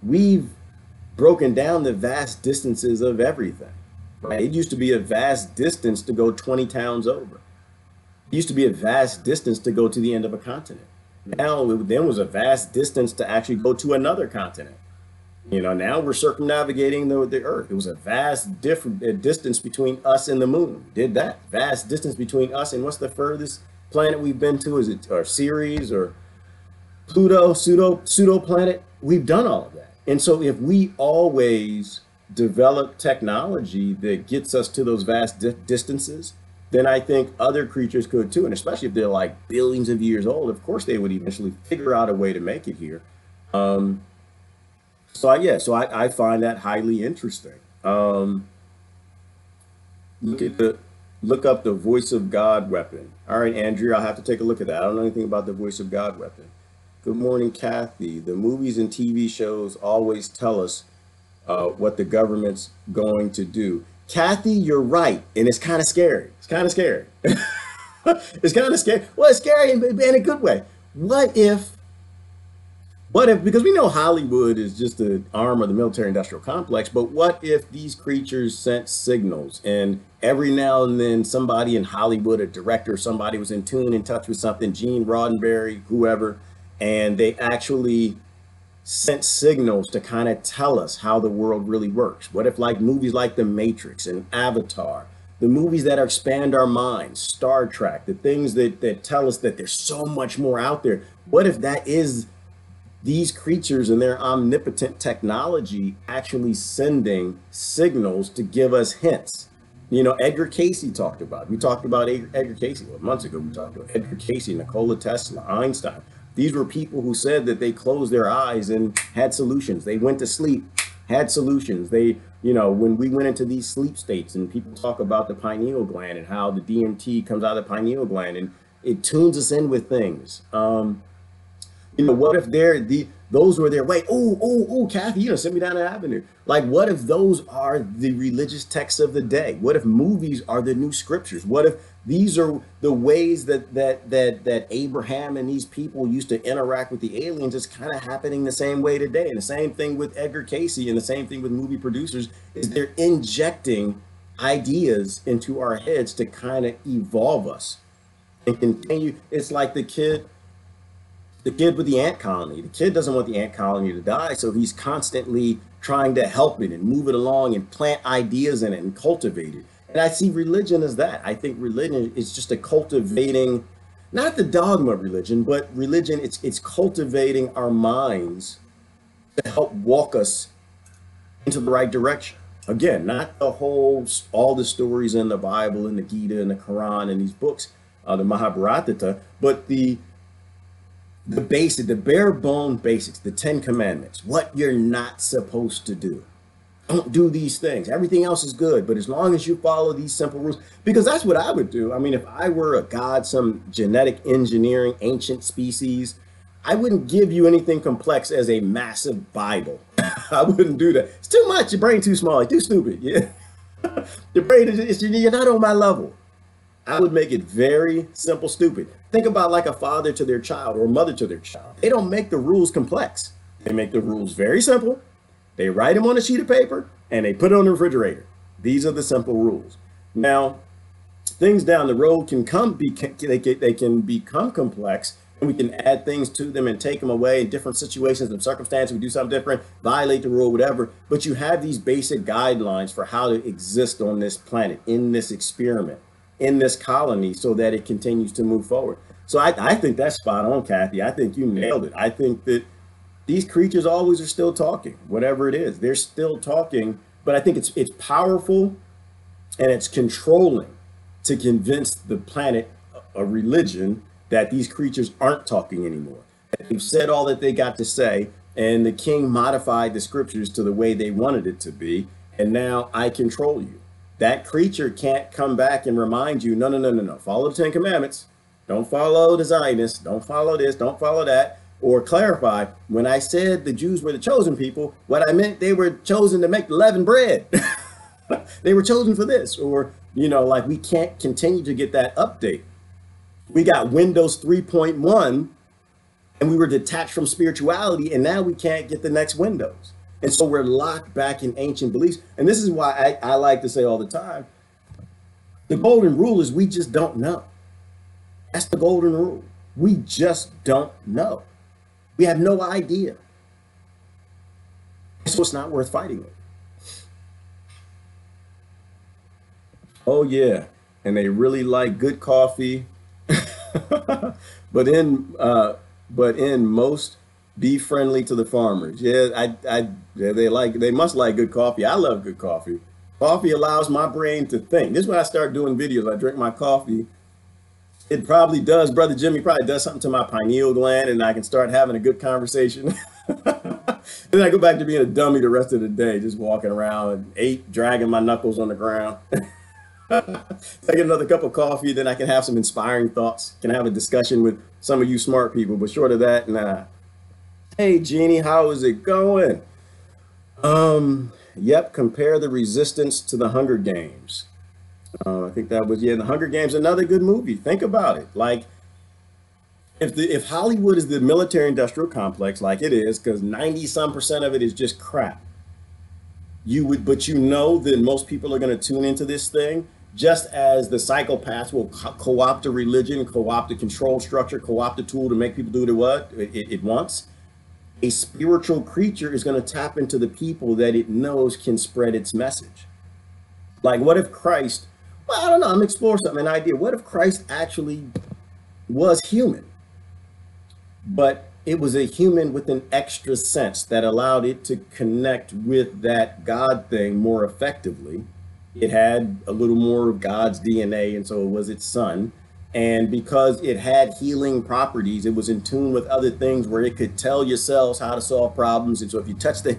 we've broken down the vast distances of everything. Right? It used to be a vast distance to go 20 towns over. It used to be a vast distance to go to the end of a continent. Now, then was a vast distance to actually go to another continent. You know, now we're circumnavigating the Earth. It was a vast distance between us and the moon. Did that. Vast distance between us and what's the furthest planet we've been to? Is it our Ceres or Pluto, pseudo planet? We've done all of that. And so if we always develop technology that gets us to those vast distances, then I think other creatures could too. And especially if they're like billions of years old, of course they would eventually figure out a way to make it here. So I find that highly interesting. Look up the Voice of God weapon. All right, Andrea, I'll have to take a look at that. I don't know anything about the Voice of God weapon. Good morning, Kathy. The movies and TV shows always tell us what the government's going to do. Kathy, you're right, and it's kind of scary. It's kind of scary. It's kind of scary. Well, it's scary in a good way. What if because we know Hollywood is just an arm of the military industrial complex, but what if these creatures sent signals and every now and then somebody in Hollywood, a director, somebody was in tune, in touch with something, Gene Roddenberry, whoever, and they actually sent signals to kind of tell us how the world really works? What if like movies like The Matrix and Avatar, the movies that expand our minds, Star Trek, the things that tell us that there's so much more out there? What if that is these creatures and their omnipotent technology actually sending signals to give us hints? You know, Edgar Casey talked about, we talked about Edgar Casey, well, months ago, we talked about Edgar Casey, Nikola Tesla, Einstein. These were people who said that they closed their eyes and had solutions. They went to sleep, had solutions. They, you know, when we went into these sleep states and people talk about the pineal gland and how the DMT comes out of the pineal gland and it tunes us in with things. You know, what if those were there? Wait, Kathy, you know, send me down the avenue. Like, what if those are the religious texts of the day? What if movies are the new scriptures? What if these are the ways that Abraham and these people used to interact with the aliens? It's kind of happening the same way today. And the same thing with Edgar Casey and the same thing with movie producers is they're injecting ideas into our heads to kind of evolve us and continue. It's like the kid with the ant colony. The kid doesn't want the ant colony to die, so he's constantly trying to help it and move it along and plant ideas in it and cultivate it. And I see religion as that. I think religion is just a cultivating, not the dogma of religion, but religion, it's cultivating our minds to help walk us into the right direction. Again, not all the stories in the Bible and the Gita and the Quran and these books, the Mahabharata, but the basic, the bare bone basics, the 10 commandments, what you're not supposed to do. Don't do these things. Everything else is good, but as long as you follow these simple rules, because that's what I would do. I mean, if I were a god, some genetic engineering, ancient species, I wouldn't give you anything complex as a massive Bible. I wouldn't do that. It's too much. Your brain too small. You're too stupid. Yeah. Your brain you're not on my level. I would make it very simple, stupid. Think about like a father to their child or a mother to their child. They don't make the rules complex. They make the rules very simple. They write them on a sheet of paper and they put it on the refrigerator. These are the simple rules. Now, things down the road can become complex, and we can add things to them and take them away in different situations and circumstances. We do something different, violate the rule, whatever. But you have these basic guidelines for how to exist on this planet, in this experiment, in this colony, so that it continues to move forward. So I think that's spot on, Kathy. I think you nailed it. I think that these creatures always are still talking, whatever it is, they're still talking. But I think it's powerful and it's controlling to convince the planet, a religion, that these creatures aren't talking anymore. They've said all that they got to say, and the king modified the scriptures to the way they wanted it to be, and now I control you. That creature can't come back and remind you, no, follow the 10 commandments. Don't follow the Zionists. Don't follow this. Don't follow that. Or clarify, when I said the Jews were the chosen people, what I meant, they were chosen to make the leavened bread. They were chosen for this. Or, you know, like, we can't continue to get that update. We got Windows 3.1 and we were detached from spirituality, and now we can't get the next Windows. And so we're locked back in ancient beliefs. And this is why I like to say all the time, the golden rule is we just don't know. That's the golden rule. We just don't know. We have no idea. So it's not worth fighting with. Oh yeah, and they really like good coffee. but in most, be friendly to the farmers. Yeah, they must like good coffee. I love good coffee. Coffee allows my brain to think. This is when I start doing videos. I drink my coffee. It probably does, Brother Jimmy, probably does something to my pineal gland, and I can start having a good conversation. Then I go back to being a dummy the rest of the day, just walking around and dragging my knuckles on the ground. Take another cup of coffee, then I can have some inspiring thoughts, can have a discussion with some of you smart people, but short of that, nah. Hey, Jeannie, how is it going? Yep. Compare the Resistance to the Hunger Games. I think that was, yeah, the Hunger Games, another good movie. Think about it. Like, if Hollywood is the military industrial complex, like it is, because 90 some percent of it is just crap, you would, but you know that most people are going to tune into this thing, just as the psychopaths will co-opt a religion, co-opt a control structure, co-opt a tool to make people do what it wants. A spiritual creature is going to tap into the people that it knows can spread its message. Like, what if Christ, well, I don't know, I'm exploring something, an idea. What if Christ actually was human, but it was a human with an extra sense that allowed it to connect with that God thing more effectively? It had a little more of God's DNA, and so it was its son. And because it had healing properties, it was in tune with other things where it could tell your cells how to solve problems. And so if you touch the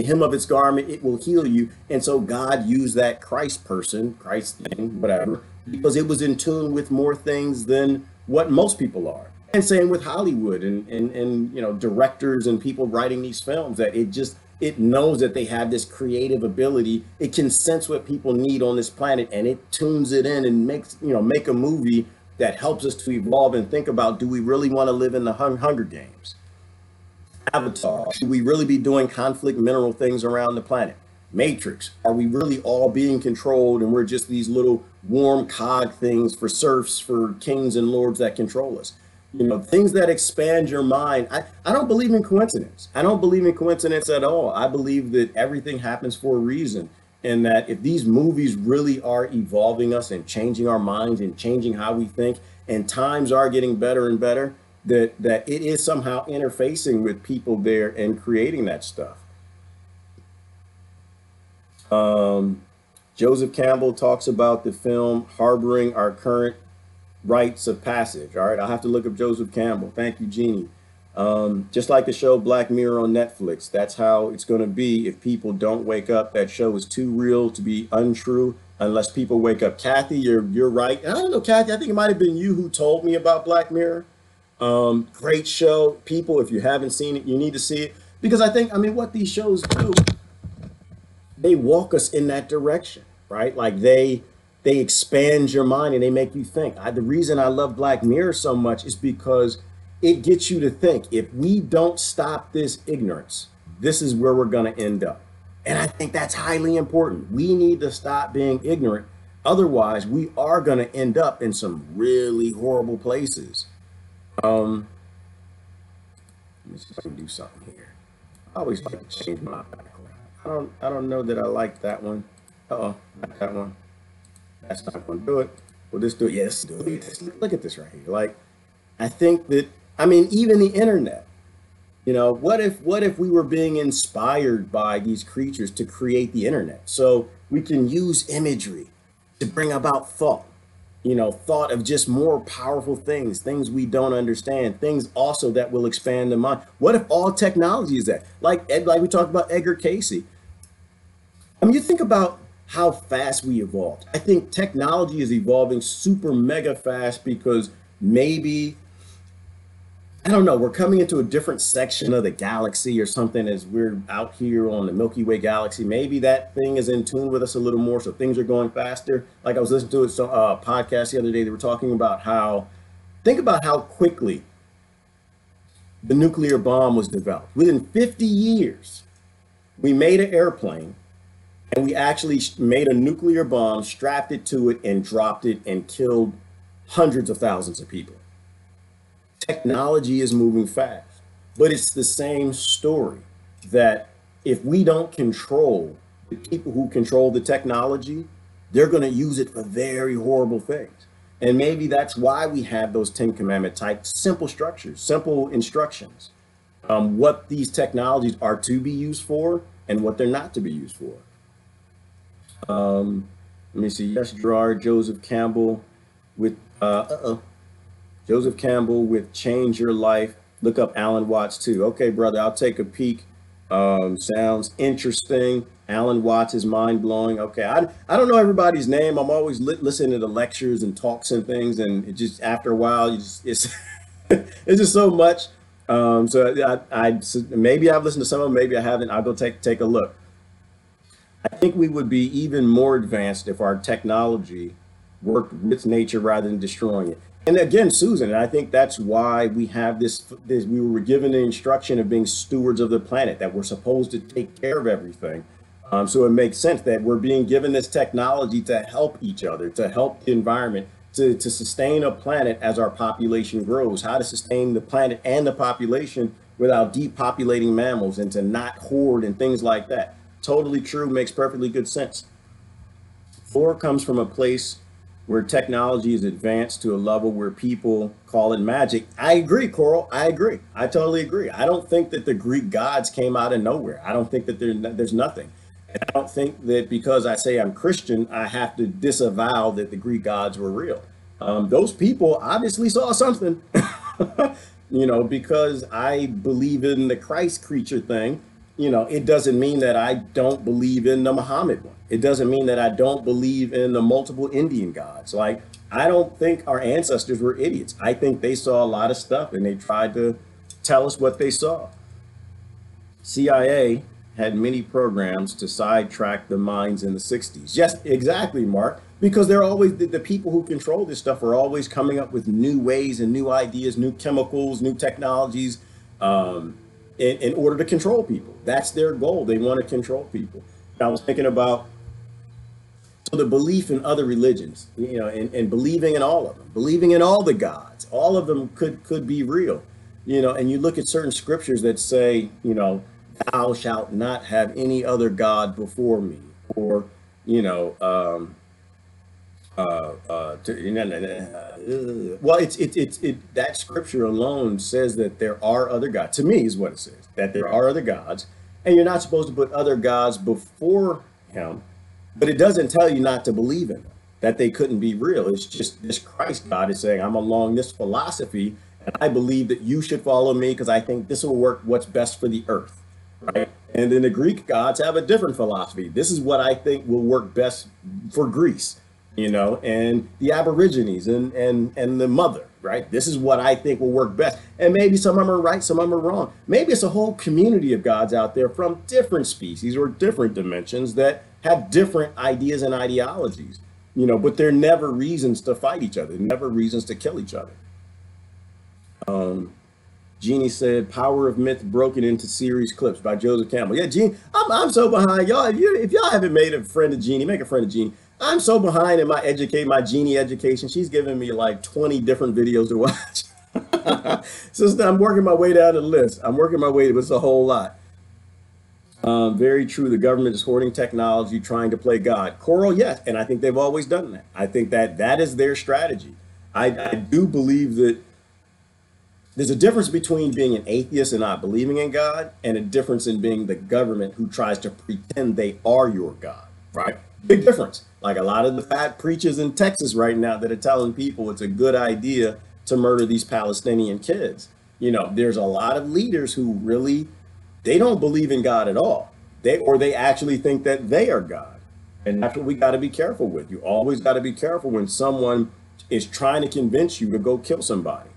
hem of its garment, it will heal you. And so God used that Christ person, Christ thing, whatever, because it was in tune with more things than what most people are. And same with Hollywood and you know, directors and people writing these films, that it knows that they have this creative ability. It can sense what people need on this planet, and it tunes it in and makes, you know, make a movie that helps us to evolve and think about, do we really want to live in the Hunger Games? Avatar, should we really be doing conflict mineral things around the planet? Matrix, are we really all being controlled and we're just these little warm cog things for serfs, for kings and lords that control us? You know, things that expand your mind. I don't believe in coincidence. I don't believe in coincidence at all. I believe that everything happens for a reason. And that if these movies really are evolving us and changing our minds and changing how we think, and times are getting better and better, that it is somehow interfacing with people there and creating that stuff. Joseph Campbell talks about the film harboring our current rites of passage. All right, I'll have to look up Joseph Campbell. Thank you, Jeannie. Just like the show Black Mirror on Netflix, that's how it's going to be if people don't wake up. That show is too real to be untrue unless people wake up. Kathy, you're right. And I don't know, Kathy, I think it might have been you who told me about Black Mirror. Great show. People, if you haven't seen it, you need to see it, because I think, I mean, what these shows do, they walk us in that direction, right? Like they expand your mind and they make you think. The reason I love Black Mirror so much is because it gets you to think. If we don't stop this ignorance, this is where we're going to end up. And I think that's highly important. We need to stop being ignorant. Otherwise, we are going to end up in some really horrible places. Let me see if I can do something here. I always like to change my background. I don't know that I like that one. Uh-oh, not that one. That's not going to do it. Will this do it? Yes, do it. Look at this right here. Like, I think that, I mean, even the internet, you know, what if we were being inspired by these creatures to create the internet? So we can use imagery to bring about thought, you know, thought of just more powerful things we don't understand, things also that will expand the mind. What if all technology is that? Like we talked about Edgar Casey. I mean, you think about how fast we evolved. I think technology is evolving super mega fast because maybe, I don't know, we're coming into a different section of the galaxy or something as we're out here on the Milky Way galaxy. Maybe that thing is in tune with us a little more, so things are going faster. Like I was listening to a podcast the other day, they were talking about how, think about how quickly the nuclear bomb was developed. Within 50 years, we made an airplane and we actually made a nuclear bomb, strapped it to it and dropped it and killed hundreds of thousands of people. Technology is moving fast, but it's the same story, that if we don't control the people who control the technology, they're going to use it for very horrible things. And maybe that's why we have those 10 commandment type simple structures, simple instructions, what these technologies are to be used for and what they're not to be used for. Let me see. Yes, Gerard, Joseph Campbell with Joseph Campbell with Change Your Life. Look up Alan Watts too. Okay, brother, I'll take a peek. Sounds interesting. Alan Watts is mind blowing. Okay, I don't know everybody's name. I'm always listening to lectures and talks and things, and it just, after a while, you just it's it's just so much. Maybe I've listened to some of them, maybe I haven't. I'll go take a look. I think we would be even more advanced if our technology worked with nature rather than destroying it. And again, Susan, and I think that's why we have this. We were given the instruction of being stewards of the planet, that we're supposed to take care of everything. So it makes sense that we're being given this technology to help each other, to help the environment, to sustain a planet as our population grows, how to sustain the planet and the population without depopulating mammals and to not hoard and things like that. Totally true, makes perfectly good sense. Four comes from a place where technology is advanced to a level where people call it magic. I agree, Coral. I agree. I totally agree. I don't think that the Greek gods came out of nowhere. I don't think that there's nothing. And I don't think that because I say I'm Christian, I have to disavow that the Greek gods were real. Those people obviously saw something, because I believe in the Christ creature thing. It doesn't mean that I don't believe in the Muhammad one. It doesn't mean that I don't believe in the multiple Indian gods. Like, I don't think our ancestors were idiots. I think they saw a lot of stuff and they tried to tell us what they saw. CIA had many programs to sidetrack the minds in the 60s. Yes, exactly, Mark. Because they're always the people who control this stuff are always coming up with new ways and new ideas, new chemicals, new technologies, in order to control people. That's their goal. They want to control people. I was thinking about the belief in other religions, and believing in all of them, believing in all the gods, all of them could be real, and you look at certain scriptures that say, thou shalt not have any other god before me, or, well, that scripture alone says that there are other gods. To me, is what it says, that there are other gods, and you're not supposed to put other gods before him. But it doesn't tell you not to believe in them, that they couldn't be real. It's just this Christ God is saying, I'm along this philosophy, and I believe that you should follow me because I think this will work what's best for the earth, right? And then the Greek gods have a different philosophy. This is what I think will work best for Greece, and the Aborigines and the mother, right? This is what I think will work best. And maybe some of them are right, some of them are wrong. Maybe it's a whole community of gods out there from different species or different dimensions that have different ideas and ideologies, but they're never reasons to fight each other, never reasons to kill each other. Jeannie said, Power of Myth broken into series clips by Joseph Campbell. Yeah, Jeannie, I'm so behind y'all. If y'all haven't made a friend of Jeannie, make a friend of Jeannie. I'm so behind in my Jeannie education. She's giving me like 20 different videos to watch. So I'm working my way down the list. It's a whole lot. Very true. The government is hoarding technology, trying to play God. Coral, yes. And I think they've always done that. I think that is their strategy. I do believe that there's a difference between being an atheist and not believing in God, and a difference in being the government who tries to pretend they are your God, right? Big difference. Like a lot of the fat preachers in Texas right now that are telling people it's a good idea to murder these Palestinian kids. There's a lot of leaders who really, they don't believe in God at all. They actually think that they are God. And that's what we got to be careful with. You always got to be careful when someone is trying to convince you to go kill somebody.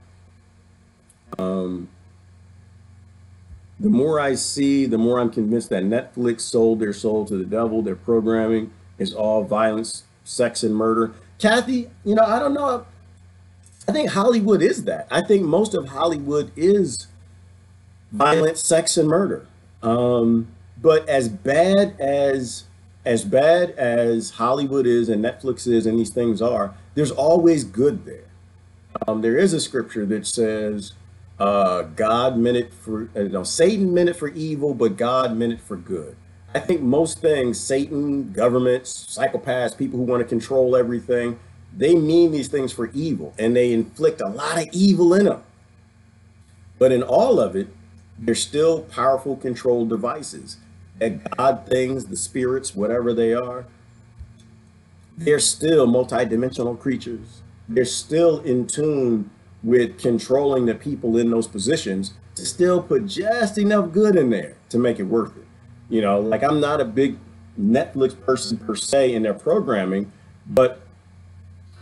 The more I see, the more I'm convinced that Netflix sold their soul to the devil. Their programming is all violence, sex, and murder. Kathy, I don't know. I think Hollywood is that. I think most of Hollywood is violence, sex, and murder. But as bad as Hollywood is and Netflix is and these things are, there's always good there. There is a scripture that says, God meant it for, Satan meant it for evil, but God meant it for good. I think most things, Satan, governments, psychopaths, people who want to control everything, they mean these things for evil, and they inflict a lot of evil in them. But in all of it, they're still powerful control devices. That God things, the spirits, whatever they are, they're still multidimensional creatures. They're still in tune with controlling the people in those positions to still put just enough good in there to make it worth it. Like I'm not a big Netflix person per se in their programming, but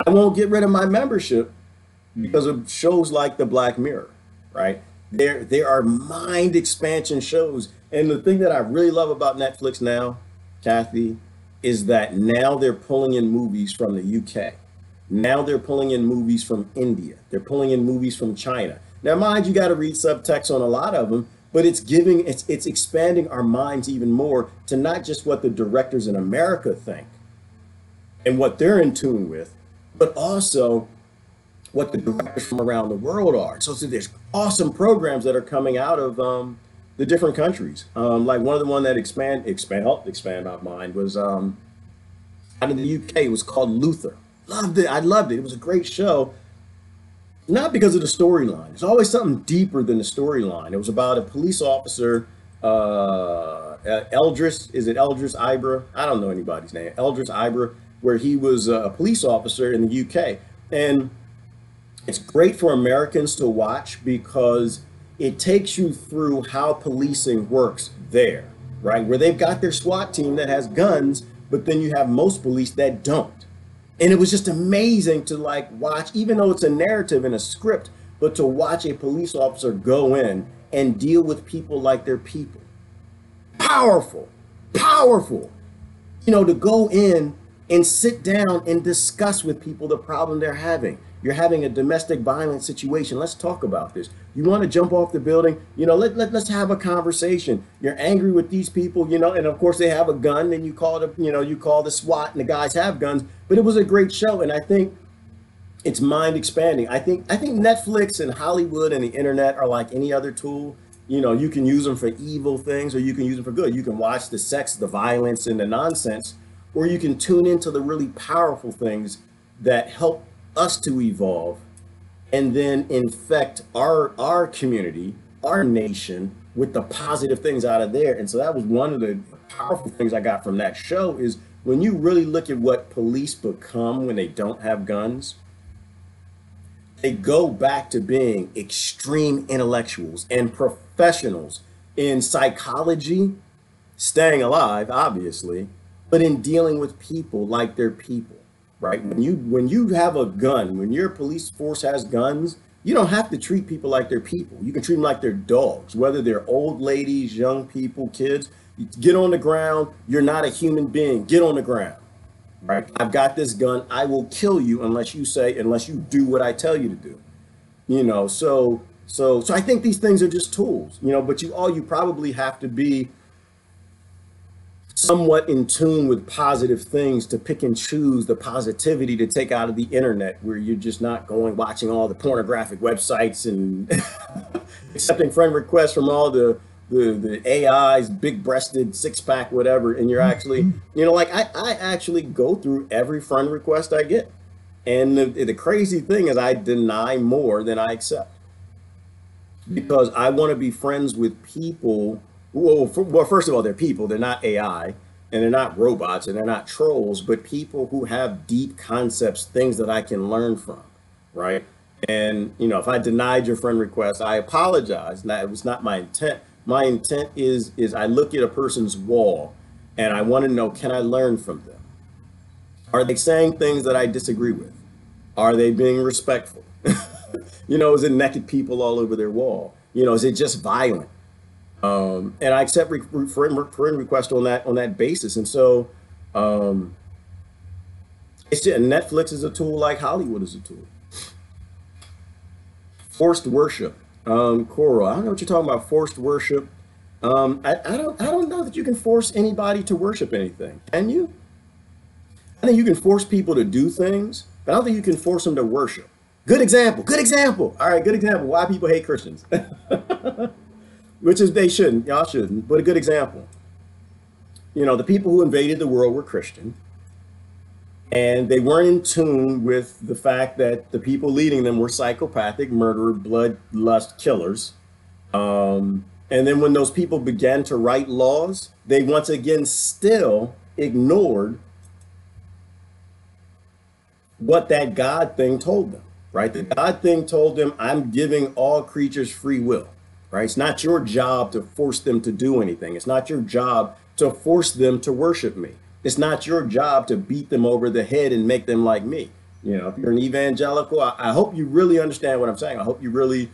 I won't get rid of my membership because of shows like The Black Mirror, right? There are mind expansion shows. And the thing that I really love about Netflix now, Kathy, is that now they're pulling in movies from the UK. Now they're pulling in movies from India. They're pulling in movies from China. Now, mind you, got to read subtext on a lot of them, but it's expanding our minds even more to not just what the directors in America think and what they're in tune with, but also what the directors from around the world are. So there's awesome programs that are coming out of the different countries. Like one of the one that helped expand my mind was out of the UK. It was called Luther. Loved it. I loved it. It was a great show. Not because of the storyline. There's always something deeper than the storyline. It was about a police officer, Eldris. Is it Eldris Ibra? I don't know anybody's name. Eldris Ibra, where he was a police officer in the UK. And it's great for Americans to watch because it takes you through how policing works there, right? Where they've got their SWAT team that has guns, but then you have most police that don't. And it was just amazing to like watch, even though it's a narrative and a script, but to watch a police officer go in and deal with people like they're people. Powerful, powerful. You know, to go in and sit down and discuss with people the problem they're having. You're having a domestic violence situation. Let's talk about this. You want to jump off the building? You know, let's have a conversation. You're angry with these people, you know, and of course they have a gun and you call the SWAT and the guys have guns, but it was a great show. And I think it's mind expanding. I think Netflix and Hollywood and the internet are like any other tool. You know, you can use them for evil things or you can use them for good. You can watch the sex, the violence and the nonsense, or you can tune into the really powerful things that help us to evolve and then infect our community, our nation with the positive things out of there. And so that was one of the powerful things I got from that show is when you really look at what police become when they don't have guns, they go back to being extreme intellectuals and professionals in psychology, staying alive, obviously, but in dealing with people like they're people. Right? When you have a gun, when your police force has guns, you don't have to treat people like they're people. You can treat them like they're dogs, whether they're old ladies, young people, kids. You get on the ground. You're not a human being. Get on the ground. Right? I've got this gun. I will kill you unless you do what I tell you to do. You know, so I think these things are just tools, you know, but you probably have to be somewhat in tune with positive things to pick and choose the positivity to take out of the internet where you're just not watching all the pornographic websites and accepting friend requests from all the AIs, big breasted, six pack, whatever. And you're actually, you know, like I actually go through every friend request I get. And the crazy thing is I deny more than I accept because I want to be friends with people. Well, first of all, they're people. They're not AI, and they're not robots, and they're not trolls, but people who have deep concepts, things that I can learn from, right? And, you know, if I denied your friend request, I apologize. That was not my intent. My intent is I look at a person's wall, and I want to know, can I learn from them? Are they saying things that I disagree with? Are they being respectful? You know, is it naked people all over their wall? You know, is it just violent? And I accept friend request on that basis. And so it's just, Netflix is a tool like Hollywood is a tool. Forced worship. Coral, I don't know what you're talking about. Forced worship. I don't know that you can force anybody to worship anything. Can you? I think you can force people to do things, but I don't think you can force them to worship. Good example. Good example. All right, good example. Why people hate Christians. Which is they shouldn't, y'all shouldn't, but a good example. You know, the people who invaded the world were Christian, and they weren't in tune with the fact that the people leading them were psychopathic, murderer, bloodlust killers. And then when those people began to write laws, they once again still ignored what that God thing told them, right? The God thing told them, I'm giving all creatures free will. Right? It's not your job to force them to do anything. It's not your job to force them to worship me. It's not your job to beat them over the head and make them like me. You know, if you're an evangelical, I hope you really understand what I'm saying. I hope you really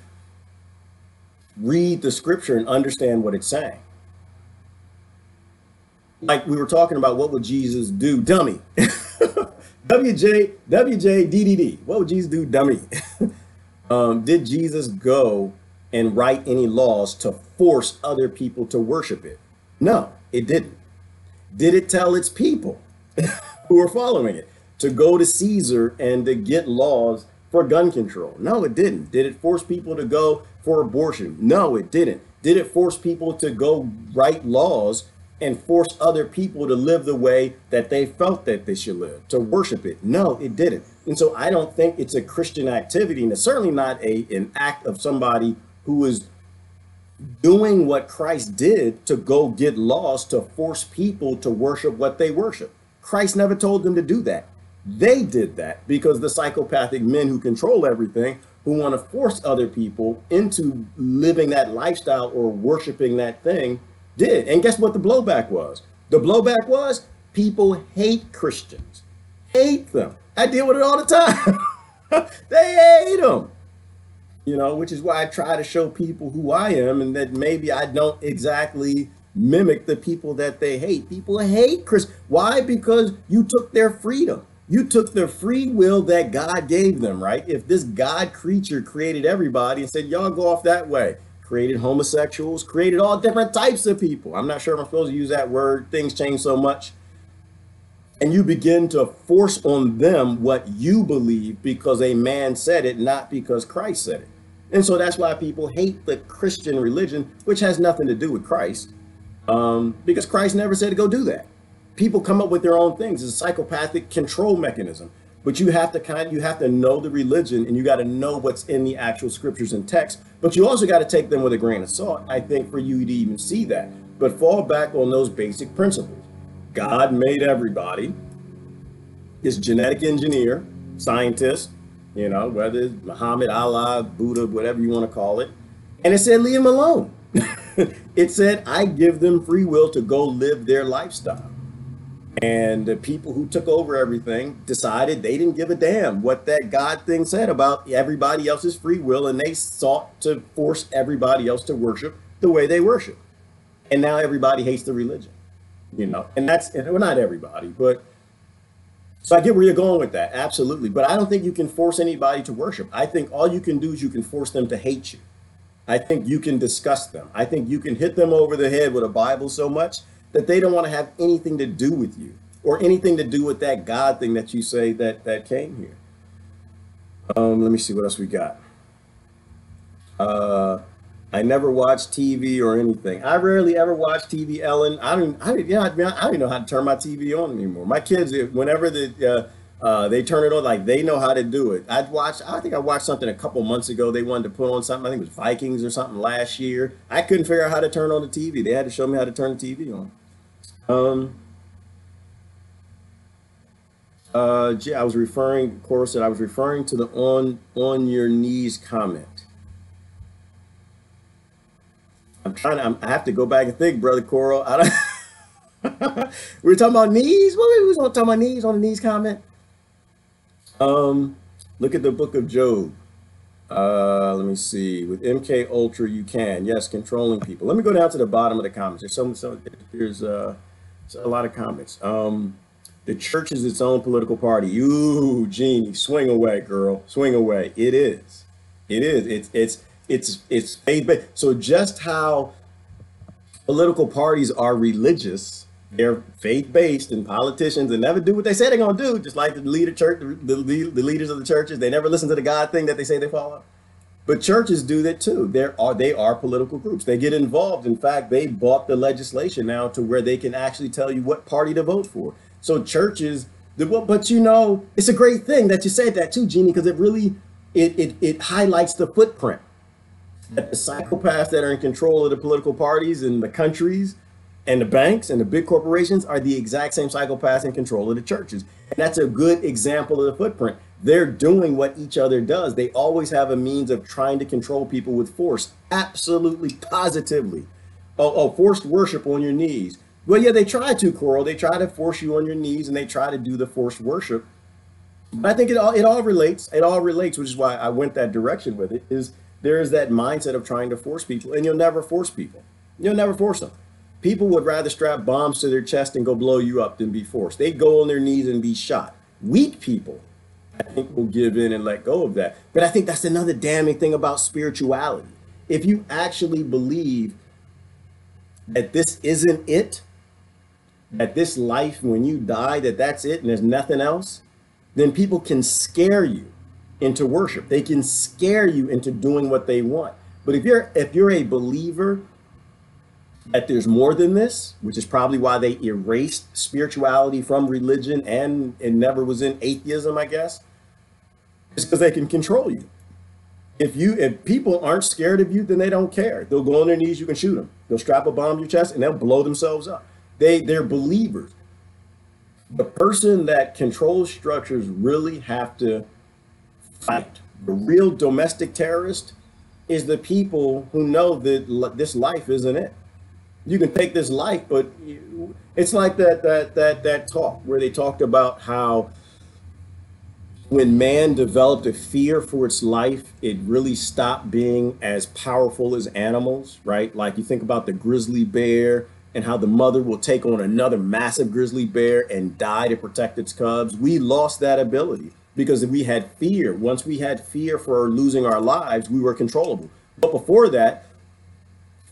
read the scripture and understand what it's saying. Like we were talking about, what would Jesus do, dummy? WJDDD. What would Jesus do, dummy? Did Jesus go and write any laws to force other people to worship it? No, it didn't. Did it tell its people who were following it to go to Caesar and to get laws for gun control? No, it didn't. Did it force people to go for abortion? No, it didn't. Did it force people to go write laws and force other people to live the way that they felt that they should live, to worship it? No, it didn't. And so I don't think it's a Christian activity, and it's certainly not an act of somebody who is doing what Christ did to go get laws to force people to worship what they worship. Christ never told them to do that. They did that because the psychopathic men who control everything, who want to force other people into living that lifestyle or worshiping that thing, did. And guess what the blowback was? The blowback was people hate Christians, hate them. I deal with it all the time. They hate them. You know, which is why I try to show people who I am, and that maybe I don't exactly mimic the people that they hate. People hate Chris. Why? Because you took their freedom. You took the free will that God gave them, right? If this God creature created everybody and said, y'all go off that way, created homosexuals, created all different types of people. I'm not sure if I'm supposed to use that word. Things change so much. And you begin to force on them what you believe because a man said it, not because Christ said it. And so that's why people hate the Christian religion, which has nothing to do with Christ, because Christ never said to go do that. People come up with their own things. It's a psychopathic control mechanism. But you have to know the religion, and you got to know what's in the actual scriptures and text. But you also got to take them with a grain of salt, I think, for you to even see that. But fall back on those basic principles. God made everybody. His genetic engineer, scientist, you know, whether it's Muhammad, Allah, Buddha, whatever you want to call it. And it said, leave them alone. It said, I give them free will to go live their lifestyle. And the people who took over everything decided they didn't give a damn what that God thing said about everybody else's free will. And they sought to force everybody else to worship the way they worship. And now everybody hates the religion, you know, and well, not everybody, but so I get where you're going with that. Absolutely. But I don't think you can force anybody to worship. I think all you can do is you can force them to hate you. I think you can disgust them. I think you can hit them over the head with a Bible so much that they don't want to have anything to do with you or anything to do with that God thing that you say that came here. Let me see what else we got. I never watch TV or anything. I rarely ever watch TV, Ellen. I don't even know how to turn my TV on anymore. My kids, whenever they turn it on, like they know how to do it. I think I watched something a couple months ago. They wanted to put on something. I think it was Vikings or something last year. I couldn't figure out how to turn on the TV. They had to show me how to turn the TV on. I was referring, Cora said, I was referring to the on your knees comment. I have to go back and think, Brother Coral. We were talking about knees. What we was talking about knees on the knees comment? Look at the book of Job. Let me see. With MK Ultra, you can. Yes, controlling people. Let me go down to the bottom of the comments. There's a lot of comments. The church is its own political party. Ooh, Jeannie, swing away, girl. Swing away. It is. It is. It's faith-based. So just how political parties are religious, they're faith-based, and politicians and never do what they say they're gonna do. Just like the leaders of the churches, they never listen to the God thing that they say they follow. But churches do that too. They are political groups. They get involved. In fact, they bought the legislation now to where they can actually tell you what party to vote for. So churches, but you know, it's a great thing that you said that too, Jeannie, because it really it highlights the footprint. That the psychopaths that are in control of the political parties and the countries and the banks and the big corporations are the exact same psychopaths in control of the churches. And that's a good example of the footprint. They're doing what each other does. They always have a means of trying to control people with force. Absolutely, positively. Forced worship on your knees. Well, yeah, they try to, Coral. They try to force you on your knees, and they try to do the forced worship. But I think it all relates. It all relates, which is why I went that direction with it, is there is that mindset of trying to force people, and you'll never force people. You'll never force them. People would rather strap bombs to their chest and go blow you up than be forced. They'd go on their knees and be shot. Weak people, I think, will give in and let go of that. But I think that's another damning thing about spirituality. If you actually believe that this isn't it, that this life, when you die, that that's it and there's nothing else, then people can scare you into worship. They can scare you into doing what they want. But if you're a believer that there's more than this, which is probably why they erased spirituality from religion and it never was in atheism, I guess, it's because they can control you. If people aren't scared of you, then they don't care. They'll go on their knees, you can shoot them. They'll strap a bomb to your chest and they'll blow themselves up. They're believers. The person that controls structures really have to fight. The real domestic terrorist is the people who know that this life isn't it. You can take this life, but it's like that talk where they talked about how when man developed a fear for its life, it really stopped being as powerful as animals, right? Like you think about the grizzly bear and how the mother will take on another massive grizzly bear and die to protect its cubs. We lost that ability because we had fear. Once we had fear for losing our lives, we were controllable. But before that,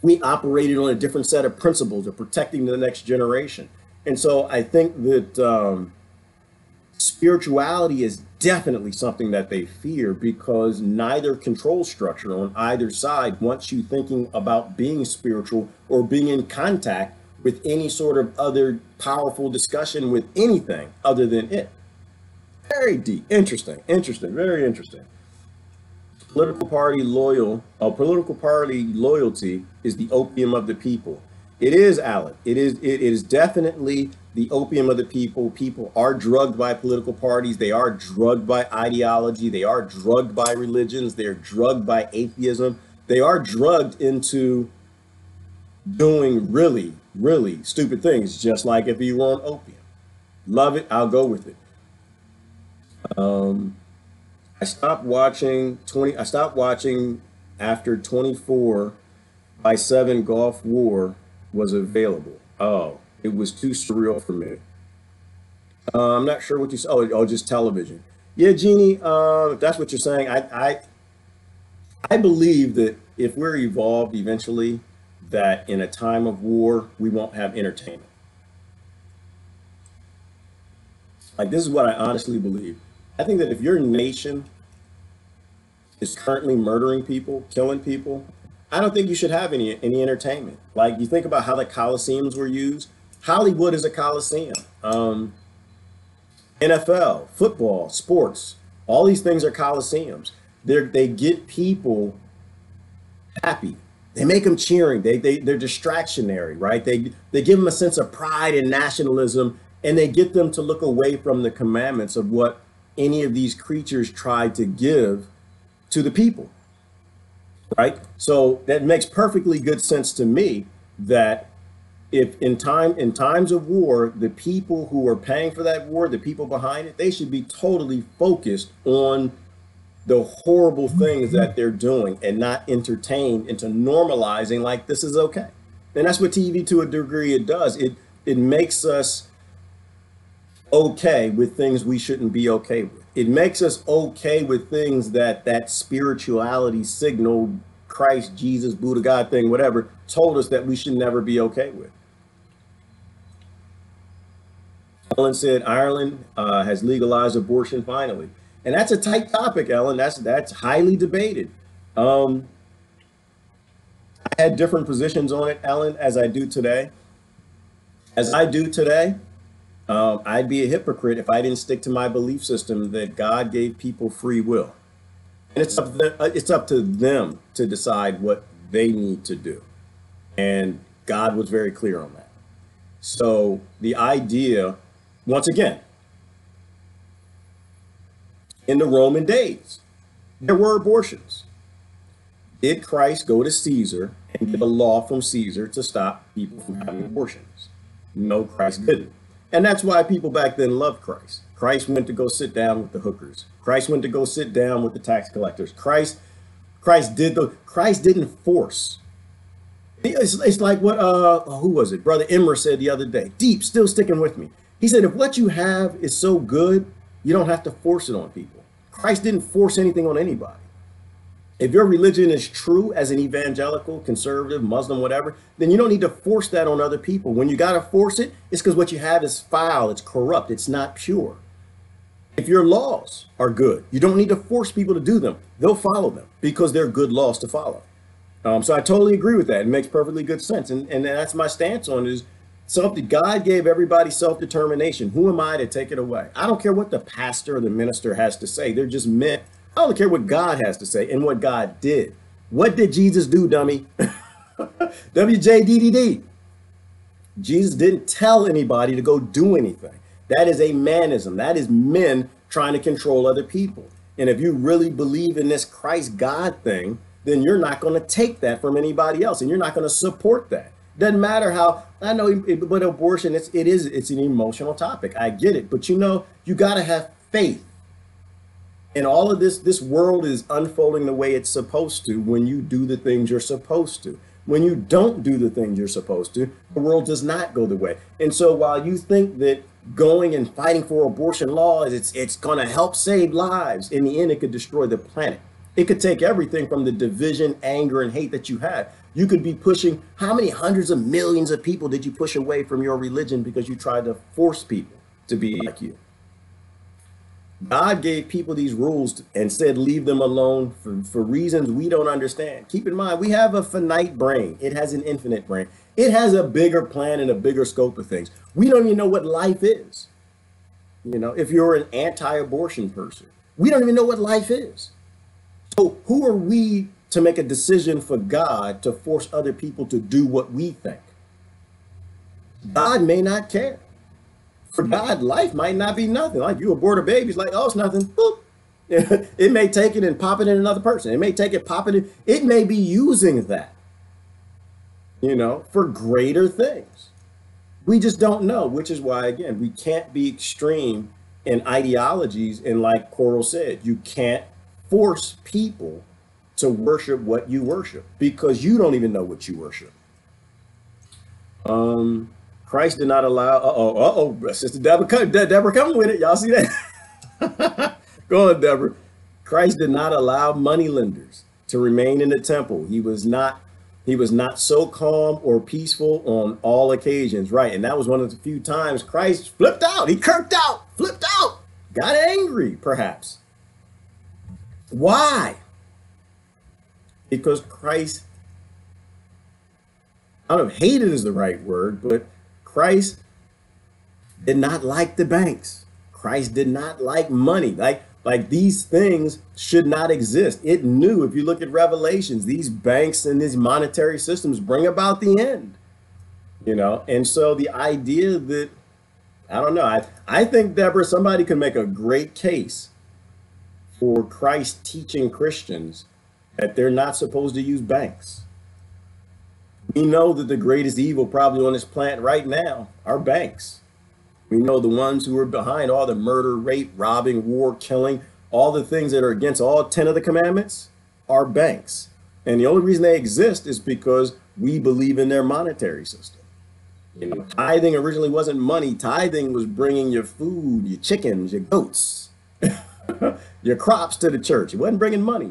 we operated on a different set of principles of protecting the next generation. And so I think that spirituality is definitely something that they fear because neither control structure on either side wants you thinking about being spiritual or being in contact with any sort of other powerful discussion with anything other than it. Very deep, interesting, very interesting. Political party loyalty is the opium of the people. It is, Alan. It is definitely the opium of the people. People are drugged by political parties. They are drugged by ideology. They are drugged by religions. They're drugged by atheism. They are drugged into doing really, really stupid things, just like if you were on opium. Love it. I'll go with it. I stopped watching after 24/7 Gulf War was available. Oh, it was too surreal for me. I'm not sure what you said. Oh, just television. Yeah, Jeannie, if that's what you're saying, I believe that if we're evolved eventually, that in a time of war, we won't have entertainment. Like, this is what I honestly believe. I think that if your nation is currently murdering people, killing people, I don't think you should have any entertainment. Like, you think about how the Coliseums were used. Hollywood is a Coliseum. NFL, football, sports, all these things are Coliseums. They get people happy. They make them cheering. They're distractionary, right? They give them a sense of pride and nationalism, and they get them to look away from the commandments of what any of these creatures tried to give to the people, right? So that makes perfectly good sense to me that if in times of war, the people who are paying for that war, the people behind it, they should be totally focused on the horrible things that they're doing and not entertained into normalizing like this is okay. And that's what TV to a degree it does. It makes us okay with things we shouldn't be okay with. It makes us okay with things that spirituality signal, Christ, Jesus, Buddha, God thing, whatever, told us that we should never be okay with. Ellen said Ireland has legalized abortion finally. And that's a tight topic, Ellen. That's highly debated. I had different positions on it, Ellen, as I do today. I'd be a hypocrite if I didn't stick to my belief system that God gave people free will. And it's up to them to decide what they need to do. And God was very clear on that. So the idea, once again, in the Roman days, there were abortions. Did Christ go to Caesar and get a law from Caesar to stop people from having abortions? No, Christ didn't. And that's why people back then loved Christ. Christ went to go sit down with the hookers. Christ went to go sit down with the tax collectors. Christ Christ didn't force. It's like what who was it? Brother Emmer said the other day. Deep, still sticking with me. He said, if what you have is so good, you don't have to force it on people. Christ didn't force anything on anybody. If your religion is true as an evangelical, conservative, Muslim, whatever, then you don't need to force that on other people. When you got to force it, it's because what you have is foul, it's corrupt, it's not pure. If your laws are good, you don't need to force people to do them. They'll follow them because they're good laws to follow. So I totally agree with that. It makes perfectly good sense. And that's my stance on it is something God gave everybody self-determination. Who am I to take it away? I don't care what the pastor or the minister has to say. They're just meant. I don't care what God has to say and what God did. What did Jesus do, dummy? WJDDD. Jesus didn't tell anybody to go do anything. That is a manism. That is men trying to control other people. And if you really believe in this Christ God thing, then you're not going to take that from anybody else, and you're not going to support that. Doesn't matter how, I know, but abortion, it's an emotional topic. I get it, but you got to have faith. And all of this world is unfolding the way it's supposed to when you do the things you're supposed to. When you don't do the things you're supposed to, the world does not go the way. And so while you think that going and fighting for abortion laws, it's going to help save lives, in the end, it could destroy the planet. It could take everything from the division, anger, and hate that you have. You could be pushing, how many hundreds of millions of people did you push away from your religion because you tried to force people to be like you? God gave people these rules and said, leave them alone for reasons we don't understand. Keep in mind, we have a finite brain. It has an infinite brain. It has a bigger plan and a bigger scope of things. We don't even know what life is. If you're an anti-abortion person, we don't even know what life is. So who are we to make a decision for God to force other people to do what we think? God may not care. For God, life might not be nothing. Like you abort a baby, it's like, oh, it's nothing. Boop. It may take it and pop it in another person. It may take it, pop it in. It may be using that, for greater things. We just don't know, which is why, again, we can't be extreme in ideologies. And like Coral said, you can't force people to worship what you worship because you don't even know what you worship. Christ did not allow, Sister Deborah coming with it. Y'all see that? Go on, Deborah. Christ did not allow moneylenders to remain in the temple. He was not so calm or peaceful on all occasions. Right. And that was one of the few times Christ flipped out. He kirked out, flipped out, got angry, perhaps. Why? Because Christ, I don't know if hated is the right word, but Christ did not like the banks. Christ did not like money. Like these things should not exist. It knew, if you look at Revelations, these banks and these monetary systems bring about the end. And so the idea that, I don't know, I think, Deborah, somebody could make a great case for Christ teaching Christians that they're not supposed to use banks. We know that the greatest evil probably on this planet right now are banks. We know the ones who are behind all the murder, rape, robbing, war, killing, all the things that are against all 10 of the commandments are banks. And the only reason they exist is because we believe in their monetary system. Tithing originally wasn't money. Tithing was bringing your food, your chickens, your goats, your crops to the church. It wasn't bringing money.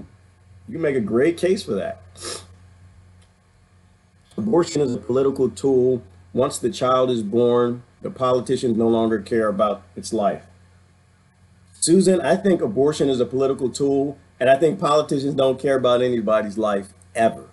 You can make a great case for that. Abortion is a political tool. Once the child is born, the politicians no longer care about its life. Susan, I think abortion is a political tool, and I think politicians don't care about anybody's life ever,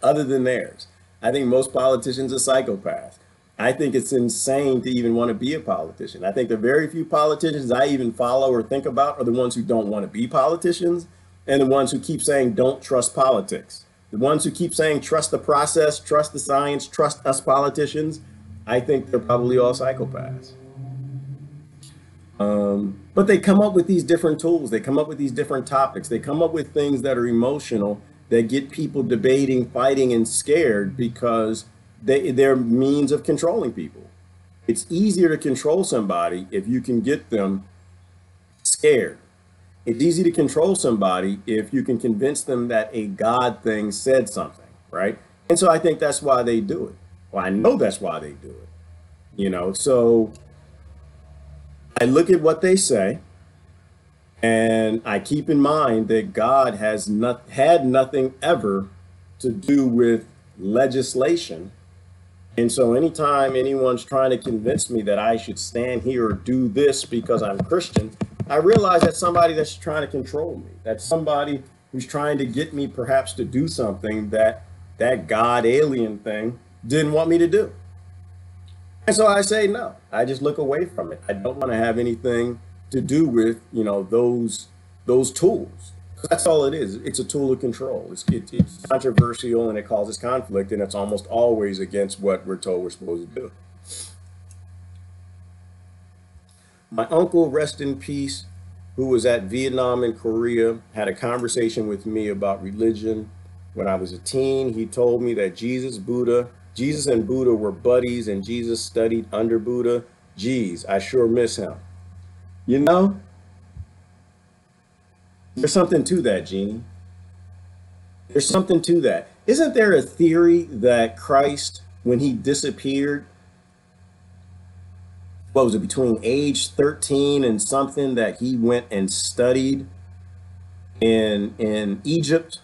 other than theirs. I think most politicians are psychopaths. I think it's insane to even want to be a politician. I think the very few politicians I even follow or think about are the ones who don't want to be politicians and the ones who keep saying don't trust politics. The ones who keep saying trust the process, trust the science, trust us politicians, I think they're probably all psychopaths. But they come up with these different tools. They come up with these different topics. They come up with things that are emotional that get people debating, fighting, and scared because they're means of controlling people. It's easier to control somebody if you can get them scared. It's easy to control somebody if you can convince them that a God thing said something, right? And so I think that's why they do it. Well, I know that's why they do it, you know. So I look at what they say and I keep in mind that God has not had nothing ever to do with legislation. And so anytime anyone's trying to convince me that I should stand here or do this because I'm Christian, I realize that's somebody that's trying to control me. That's somebody who's trying to get me perhaps to do something that that God alien thing didn't want me to do. And so I say no. I just look away from it. I don't want to have anything to do with, you know, those tools. That's all it is. It's a tool of control. It's controversial and it causes conflict, and it's almost always against what we're told we're supposed to do. My uncle, rest in peace, who was at Vietnam and Korea, had a conversation with me about religion. When I was a teen, he told me that Jesus and Buddha were buddies and Jesus studied under Buddha. Geez, I sure miss him. You know, there's something to that, Jeannie. There's something to that. Isn't there a theory that Christ, when he disappeared, what was it, between age 13 and something, that he went and studied in Egypt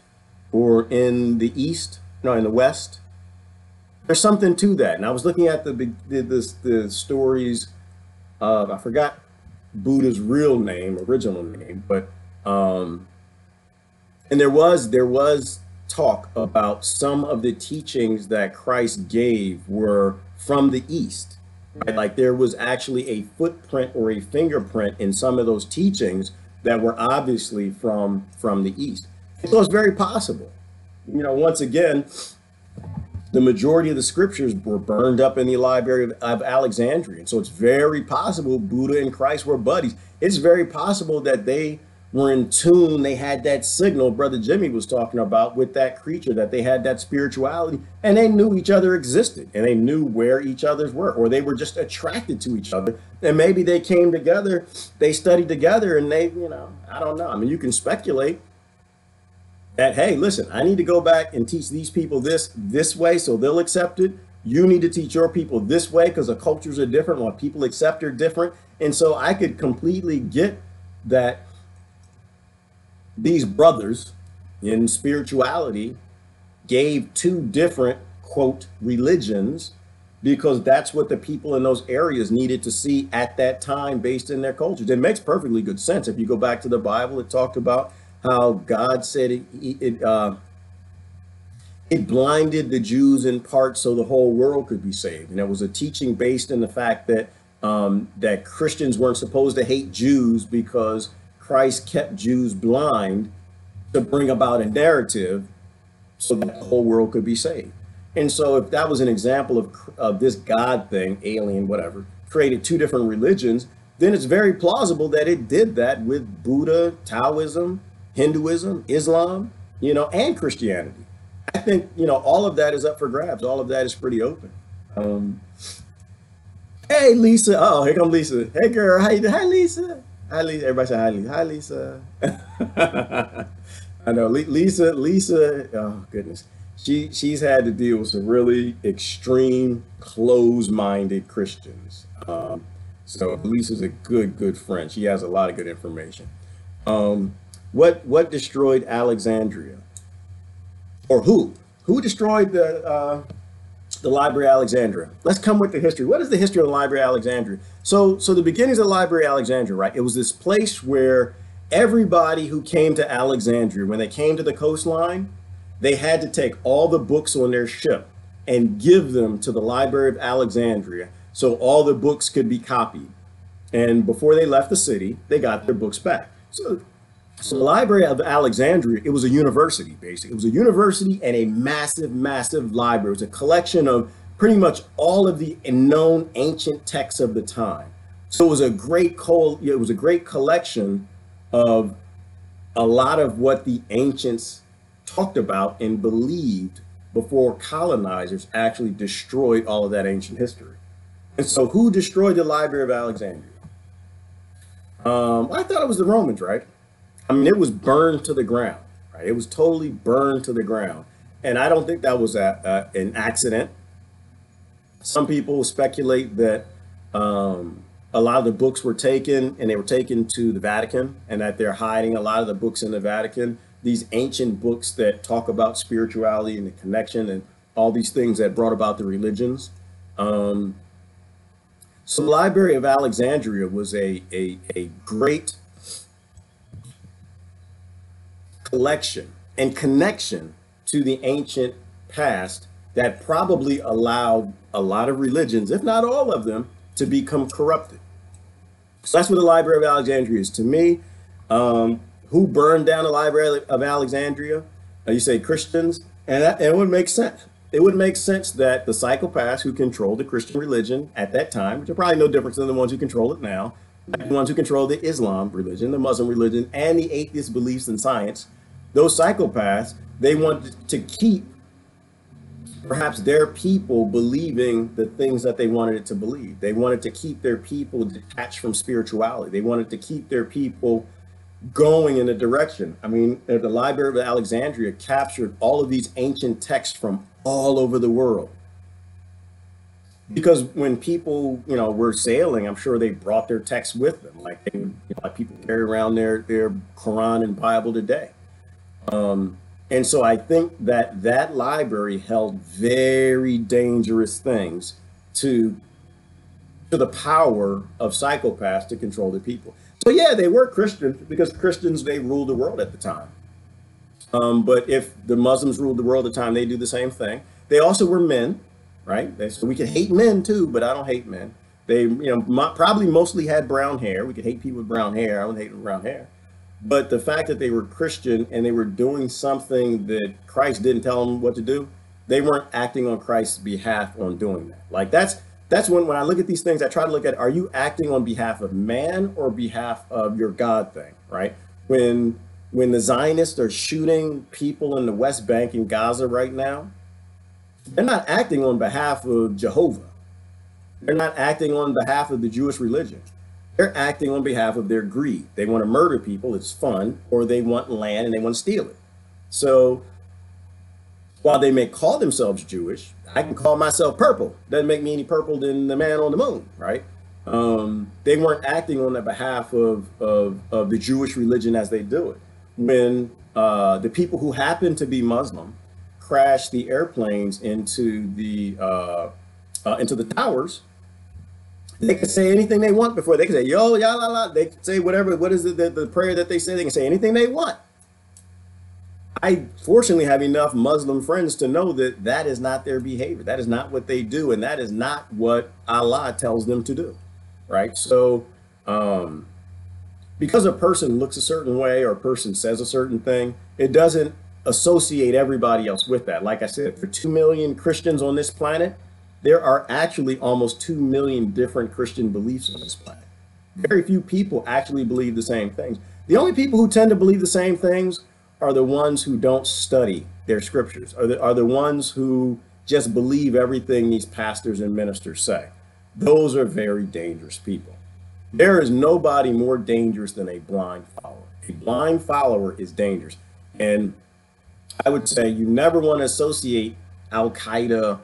or in the East, no, in the West? There's something to that. And I was looking at the stories of, I forgot Buddha's real name, original name, but and there was talk about some of the teachings that Christ gave were from the East. Right? Like there was actually a footprint or a fingerprint in some of those teachings that were obviously from the East. So it's very possible. You know, once again, the majority of the scriptures were burned up in the Library of Alexandria. And so it's very possible Buddha and Christ were buddies. It's very possible that they were in tune. They had that signal Brother Jimmy was talking about with that creature, that they had that spirituality and they knew each other existed and they knew where each other's were, or they were just attracted to each other. And maybe they came together, they studied together and they, you know, I don't know. I mean, you can speculate that, hey, listen, I need to go back and teach these people this way so they'll accept it. You need to teach your people this way because the cultures are different. What people accept are different. And so I could completely get that these brothers in spirituality gave two different, quote, religions, because that's what the people in those areas needed to see at that time based in their cultures. It makes perfectly good sense. If you go back to the Bible, it talked about how God said it blinded the Jews in part so the whole world could be saved. And it was a teaching based in the fact that that Christians weren't supposed to hate Jews because Christ kept Jews blind to bring about a narrative so that the whole world could be saved. And so if that was an example of this God thing, alien, whatever, created two different religions, then it's very plausible that it did that with Buddha, Taoism, Hinduism, Islam, you know, and Christianity. I think, you know, all of that is up for grabs. All of that is pretty open. Hey, Lisa. Oh, here comes Lisa. Hey, girl. How you doing? Hi, Lisa. Hi, Lisa. Everybody say hi, Lisa. Hi, Lisa. I know Lisa. Oh, goodness. She's had to deal with some really extreme, close-minded Christians. So Lisa's a good friend. She has a lot of good information. What destroyed Alexandria, or who destroyed the Library of Alexandria? Let's come with the history. What is the history of the Library of Alexandria? So the beginnings of the Library of Alexandria, right? It was this place where everybody who came to Alexandria, when they came to the coastline, they had to take all the books on their ship and give them to the Library of Alexandria so all the books could be copied. And before they left the city, they got their books back. So the Library of Alexandria, it was a university, basically. It was a university and a massive library. It was a collection of pretty much all of the known ancient texts of the time. So it was a great collection of a lot of what the ancients talked about and believed before colonizers actually destroyed all of that ancient history. And so who destroyed the Library of Alexandria? I thought it was the Romans, right? I mean, it was burned to the ground, right? It was totally burned to the ground. And I don't think that was an accident. Some people speculate that a lot of the books were taken and they were taken to the Vatican, and that they're hiding a lot of the books in the Vatican. These ancient books that talk about spirituality and the connection and all these things that brought about the religions. Um, so the Library of Alexandria was a great collection and connection to the ancient past that probably allowed a lot of religions, if not all of them, to become corrupted. So that's what the Library of Alexandria is to me. Who burned down the Library of Alexandria? You say Christians, and it would make sense. It would make sense that the psychopaths who controlled the Christian religion at that time, which are probably no different than the ones who control it now, like the ones who control the Islam religion, the Muslim religion, and the atheist beliefs in science, those psychopaths, they wanted to keep perhaps their people believing the things that they wanted it to believe. They wanted to keep their people detached from spirituality. They wanted to keep their people going in a direction. I mean, the Library of Alexandria captured all of these ancient texts from all over the world. Because when people, were sailing, I'm sure they brought their texts with them, like like people carry around their Quran and Bible today. And so I think that that library held very dangerous things to the power of psychopaths to control the people. So yeah, they were Christians because Christians, they ruled the world at the time. But if the Muslims ruled the world at the time, they do the same thing. They also were men, right? So we could hate men too, but I don't hate men. They, probably mostly had brown hair. We could hate people with brown hair. I wouldn't hate them with brown hair. But the fact that they were Christian and they were doing something that Christ didn't tell them what to do, they weren't acting on Christ's behalf on doing that. Like that's when I look at these things, I try to look at, are you acting on behalf of man or behalf of your God thing, right? When the Zionists are shooting people in the West Bank in Gaza right now, they're not acting on behalf of Jehovah. They're not acting on behalf of the Jewish religion. They're acting on behalf of their greed. They want to murder people, it's fun, or they want land and they want to steal it. So while they may call themselves Jewish, I can call myself purple. Doesn't make me any purple than the man on the moon, right? They weren't acting on the behalf of the Jewish religion as they do it. When the people who happen to be Muslim crashed the airplanes into the towers, they can say anything they want before. They can say, yo, ya la la. They can say whatever. What is it, the prayer that they say? They can say anything they want. I fortunately have enough Muslim friends to know that that is not their behavior. That is not what they do. And that is not what Allah tells them to do. Right. So because a person looks a certain way or a person says a certain thing, it doesn't associate everybody else with that. Like I said, for 2 million Christians on this planet, there are actually almost 2 million different Christian beliefs on this planet. Very few people actually believe the same things. The only people who tend to believe the same things are the ones who don't study their scriptures, are the ones who just believe everything these pastors and ministers say. Those are very dangerous people. There is nobody more dangerous than a blind follower. A blind follower is dangerous. And I would say you never want to associate Al-Qaeda,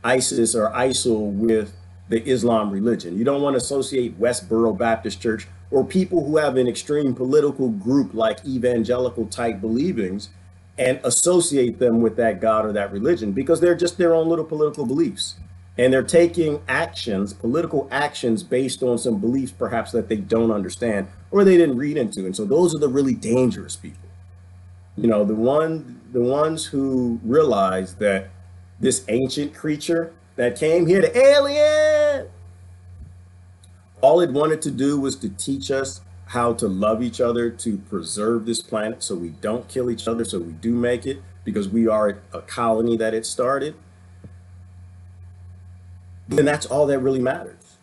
ISIS, or ISIL with the Islam religion. You don't want to associate Westboro Baptist Church or people who have an extreme political group like evangelical type believings and associate them with that God or that religion, because they're just their own little political beliefs. And they're taking actions, political actions, based on some beliefs perhaps that they don't understand or they didn't read into. And so those are the really dangerous people. The ones who realize that this ancient creature that came here, the alien, all it wanted to do was to teach us how to love each other, to preserve this planet so we don't kill each other, so we do make it, because we are a colony that it started. Then that's all that really matters.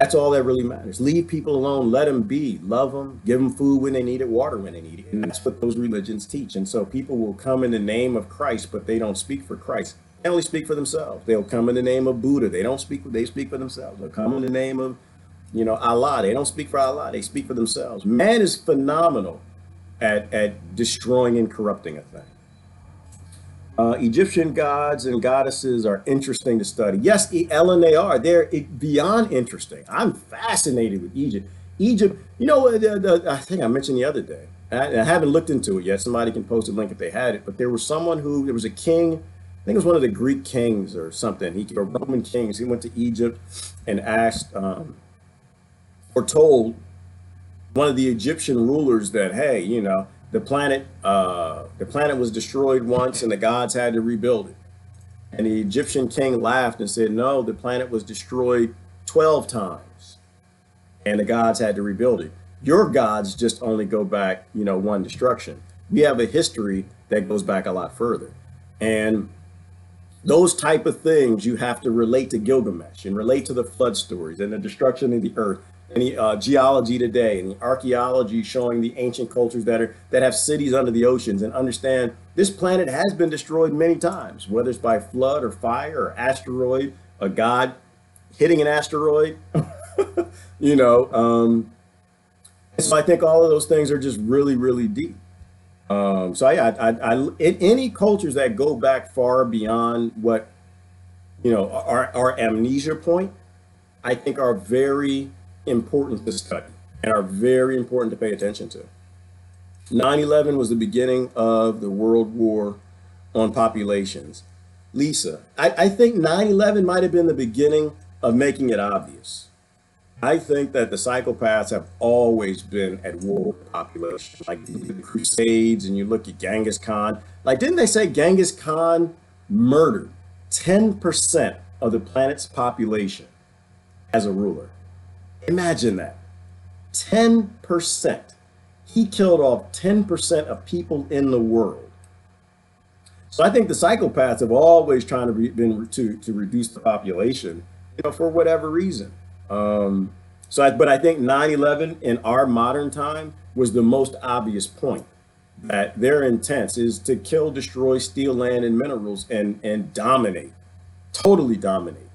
That's all that really matters. Leave people alone, let them be, love them, give them food when they need it, water when they need it. And that's what those religions teach. And so people will come in the name of Christ, but they don't speak for Christ. They only speak for themselves. They'll come in the name of Buddha. They speak for themselves. They'll come in the name of you know, Allah. They don't speak for Allah. They speak for themselves. Man is phenomenal at destroying and corrupting a thing. Egyptian gods and goddesses are interesting to study. Yes, Ellen, they are. They're beyond interesting. I'm fascinated with Egypt. Egypt, you know, I think I mentioned the other day. I haven't looked into it yet. Somebody can post a link if they had it. But there was someone there was a king, I think it was one of the Greek kings or something, or Roman kings. He went to Egypt and asked, or told one of the Egyptian rulers that, hey, you know, the planet was destroyed once and the gods had to rebuild it. And the Egyptian king laughed and said, no, the planet was destroyed 12 times and the gods had to rebuild it. Your gods just only go back, you know, one destruction. We have a history that goes back a lot further. And those type of things you have to relate to Gilgamesh and relate to the flood stories and the destruction of the earth and the geology today and the archaeology showing the ancient cultures that have cities under the oceans, and understand this planet has been destroyed many times, whether it's by flood or fire or asteroid, a god hitting an asteroid, you know. So I think all of those things are just really, really deep. So in any cultures that go back far beyond what, you know, our amnesia point, I think are very important to study and are very important to pay attention to. 9/11 was the beginning of the World War on populations. Lisa, I think 9/11 might have been the beginning of making it obvious. I think that the psychopaths have always been at war with population, like the Crusades, and you look at Genghis Khan. Like, didn't they say Genghis Khan murdered 10% of the planet's population as a ruler? Imagine that. 10%. He killed off 10% of people in the world. So I think the psychopaths have always trying to reduce the population, you know, for whatever reason. But I think 9/11 in our modern time was the most obvious point, that their intent is to kill, destroy, steal land and minerals, and dominate, totally dominate.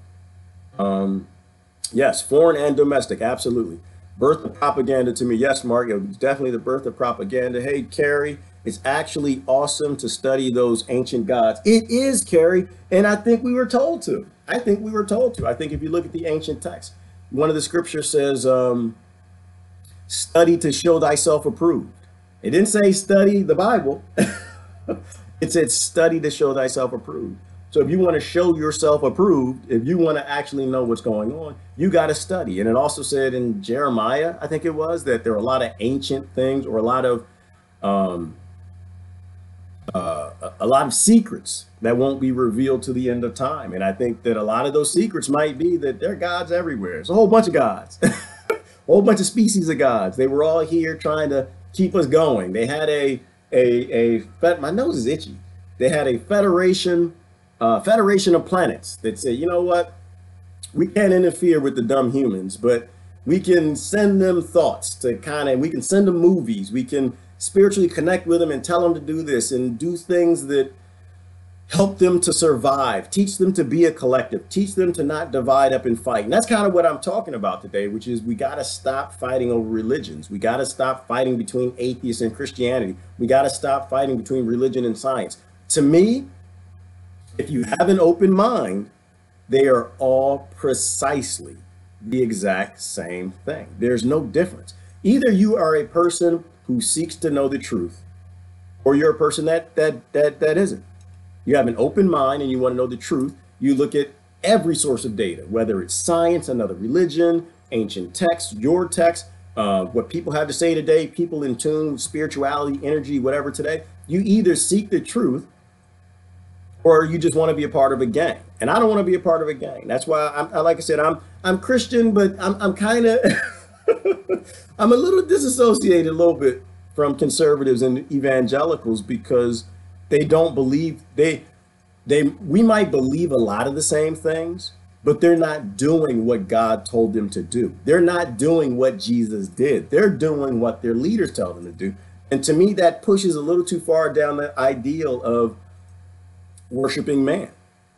Yes, foreign and domestic, absolutely. Birth of propaganda to me, yes, Mark, it was definitely the birth of propaganda. Hey, Carrie, it's actually awesome to study those ancient gods. It is, Carrie, and I think we were told to. I think if you look at the ancient text, one of the scriptures says, study to show thyself approved. It didn't say study the Bible. It said study to show thyself approved. So if you want to show yourself approved, if you want to actually know what's going on, you got to study. And it also said in Jeremiah, I think it was, that there are a lot of ancient things, or a lot of secrets that won't be revealed to the end of time. And I think that a lot of those secrets might be that there are gods everywhere. There's a whole bunch of gods, a whole bunch of species of gods. They were all here trying to keep us going. They had my nose is itchy. They had a federation of planets that said, you know what, we can't interfere with the dumb humans, but we can send them thoughts we can send them movies. We can spiritually connect with them and tell them to do this and do things that help them to survive, teach them to be a collective, teach them to not divide up and fight. And that's kind of what I'm talking about today, which is we got to stop fighting over religions. We got to stop fighting between atheists and Christianity. We got to stop fighting between religion and science. To me, if you have an open mind, they are all precisely the exact same thing. There's no difference. Either you are a person who seeks to know the truth, or you're a person that isn't. You have an open mind and you want to know the truth. You look at every source of data, whether it's science, another religion, ancient texts, your text, what people have to say today, people in tune with spirituality, energy, whatever today. You either seek the truth, or you just want to be a part of a gang. And I don't want to be a part of a gang. That's why like I said, I'm Christian, but I'm kind of I'm a little disassociated a little bit from conservatives and evangelicals, because they don't believe we might believe a lot of the same things, but they're not doing what God told them to do. They're not doing what Jesus did. They're doing what their leaders tell them to do. And to me, that pushes a little too far down the ideal of worshiping man.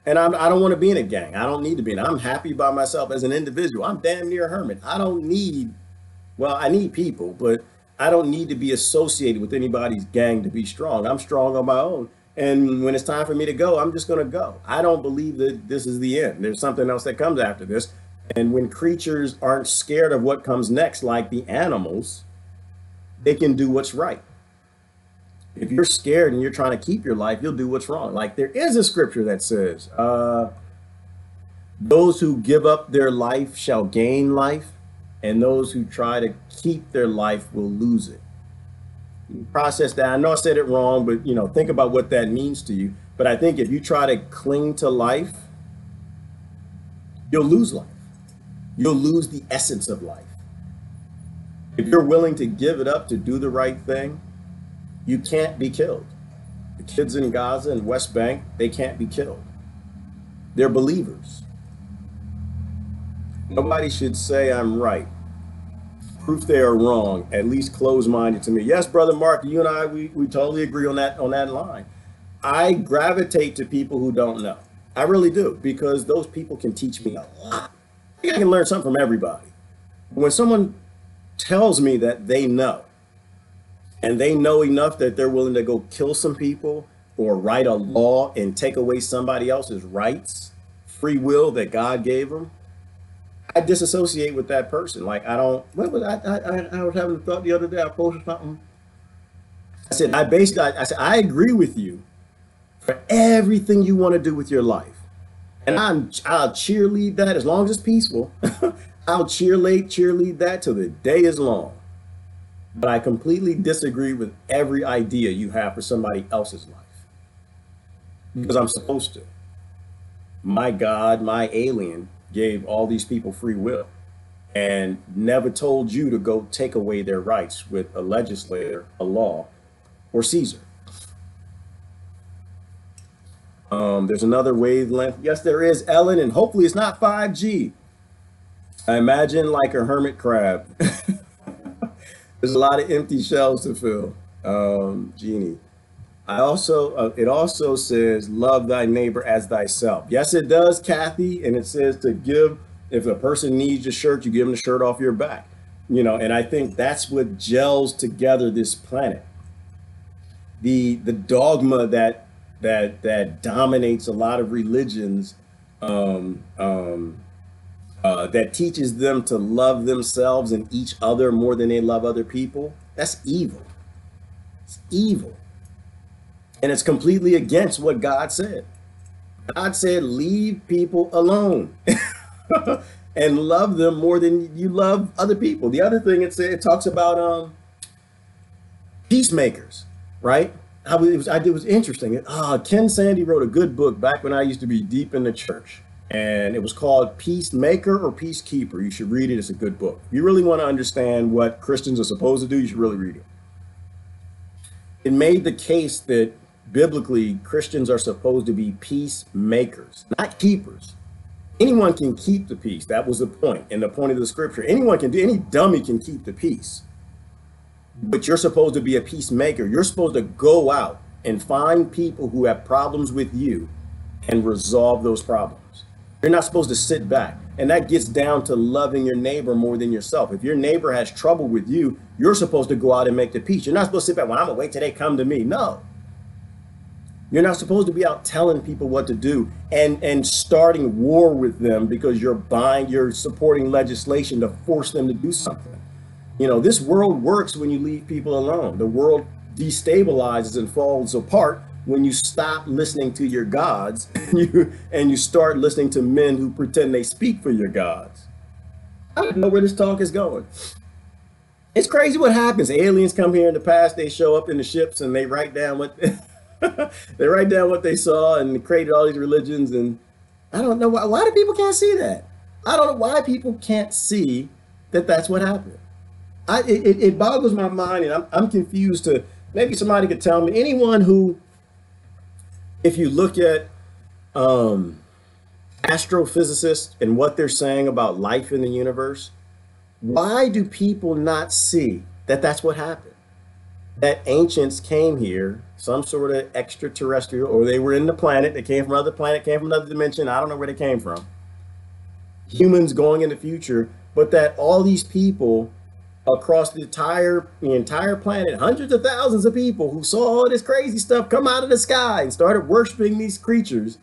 And I don't want to be in a gang. I don't need to be in. I'm happy by myself as an individual. I'm damn near a hermit. I don't need, well, I need people, but I don't need to be associated with anybody's gang to be strong. I'm strong on my own. And when it's time for me to go, I'm just going to go. I don't believe that this is the end. There's something else that comes after this. And when creatures aren't scared of what comes next, like the animals, they can do what's right. If you're scared and you're trying to keep your life, you'll do what's wrong. Like there is a scripture that says, those who give up their life shall gain life, and those who try to keep their life will lose it. Process that. I know I said it wrong, but think about what that means to you. But I think if you try to cling to life, you'll lose life. You'll lose the essence of life. If you're willing to give it up to do the right thing, you can't be killed. The kids in Gaza and West Bank, they can't be killed. They're believers. Nobody should say I'm right. Proof they are wrong, at least close-minded to me. Yes, Brother Mark, you and I, we totally agree on that line. I gravitate to people who don't know. I really do, because those people can teach me a lot. I can learn something from everybody. When someone tells me that they know, and they know enough that they're willing to go kill some people or write a law and take away somebody else's rights, free will that God gave them, I disassociate with that person. Like I don't. What was I was having a thought the other day. I posted something. I said I said I agree with you for everything you want to do with your life, and I'll cheerlead that as long as it's peaceful. I'll cheerlead that till the day is long. But I completely disagree with every idea you have for somebody else's life because I'm supposed to. My God, my alien gave all these people free will and never told you to go take away their rights with a legislator, a law, or Caesar. There's another wavelength. Yes, there is, Ellen, and hopefully it's not 5G. I imagine like a hermit crab. There's a lot of empty shells to fill. Jeannie. It also says, love thy neighbor as thyself. Yes, it does, Kathy. And it says to give, if a person needs a shirt, you give them the shirt off your back. And I think that's what gels together this planet. The dogma that dominates a lot of religions, that teaches them to love themselves and each other more than they love other people. That's evil. It's evil. And it's completely against what God said. God said, leave people alone and love them more than you love other people. The other thing it talks about peacemakers, right? It was interesting. Ken Sande wrote a good book back when I used to be deep in the church. And it was called Peacemaker or Peacekeeper. You should read it. It's a good book. If you really want to understand what Christians are supposed to do, you should really read it. It made the case that biblically Christians are supposed to be peacemakers, not keepers. Anyone can keep the peace. That was the point. And the point of the scripture, anyone can do, any dummy can keep the peace. But you're supposed to be a peacemaker. You're supposed to go out and find people who have problems with you and resolve those problems. You're not supposed to sit back. And that gets down to loving your neighbor more than yourself. If your neighbor has trouble with you, you're supposed to go out and make the peace. You're not supposed to sit back, well, I'm gonna wait till they come to me. No. You're not supposed to be out telling people what to do and starting war with them because you're supporting legislation to force them to do something. This world works when you leave people alone. The world destabilizes and falls apart when you stop listening to your gods and you start listening to men who pretend they speak for your gods. I don't know where this talk is going. It's crazy what happens. Aliens come here in the past, they show up in the ships and they write down what they write down what they saw and created all these religions. And I don't know why do people can't see that? I don't know why people can't see that that's what happened. It boggles my mind, and I'm confused. To maybe somebody could tell me, anyone who, if you look at astrophysicists and what they're saying about life in the universe, why do people not see that that's what happened? that ancients came here, some sort of extraterrestrial, or they were in the planet, they came from another planet, came from another dimension, I don't know where they came from. Humans going in the future, but that all these people across the entire planet, hundreds of thousands of people who saw all this crazy stuff come out of the sky and started worshiping these creatures.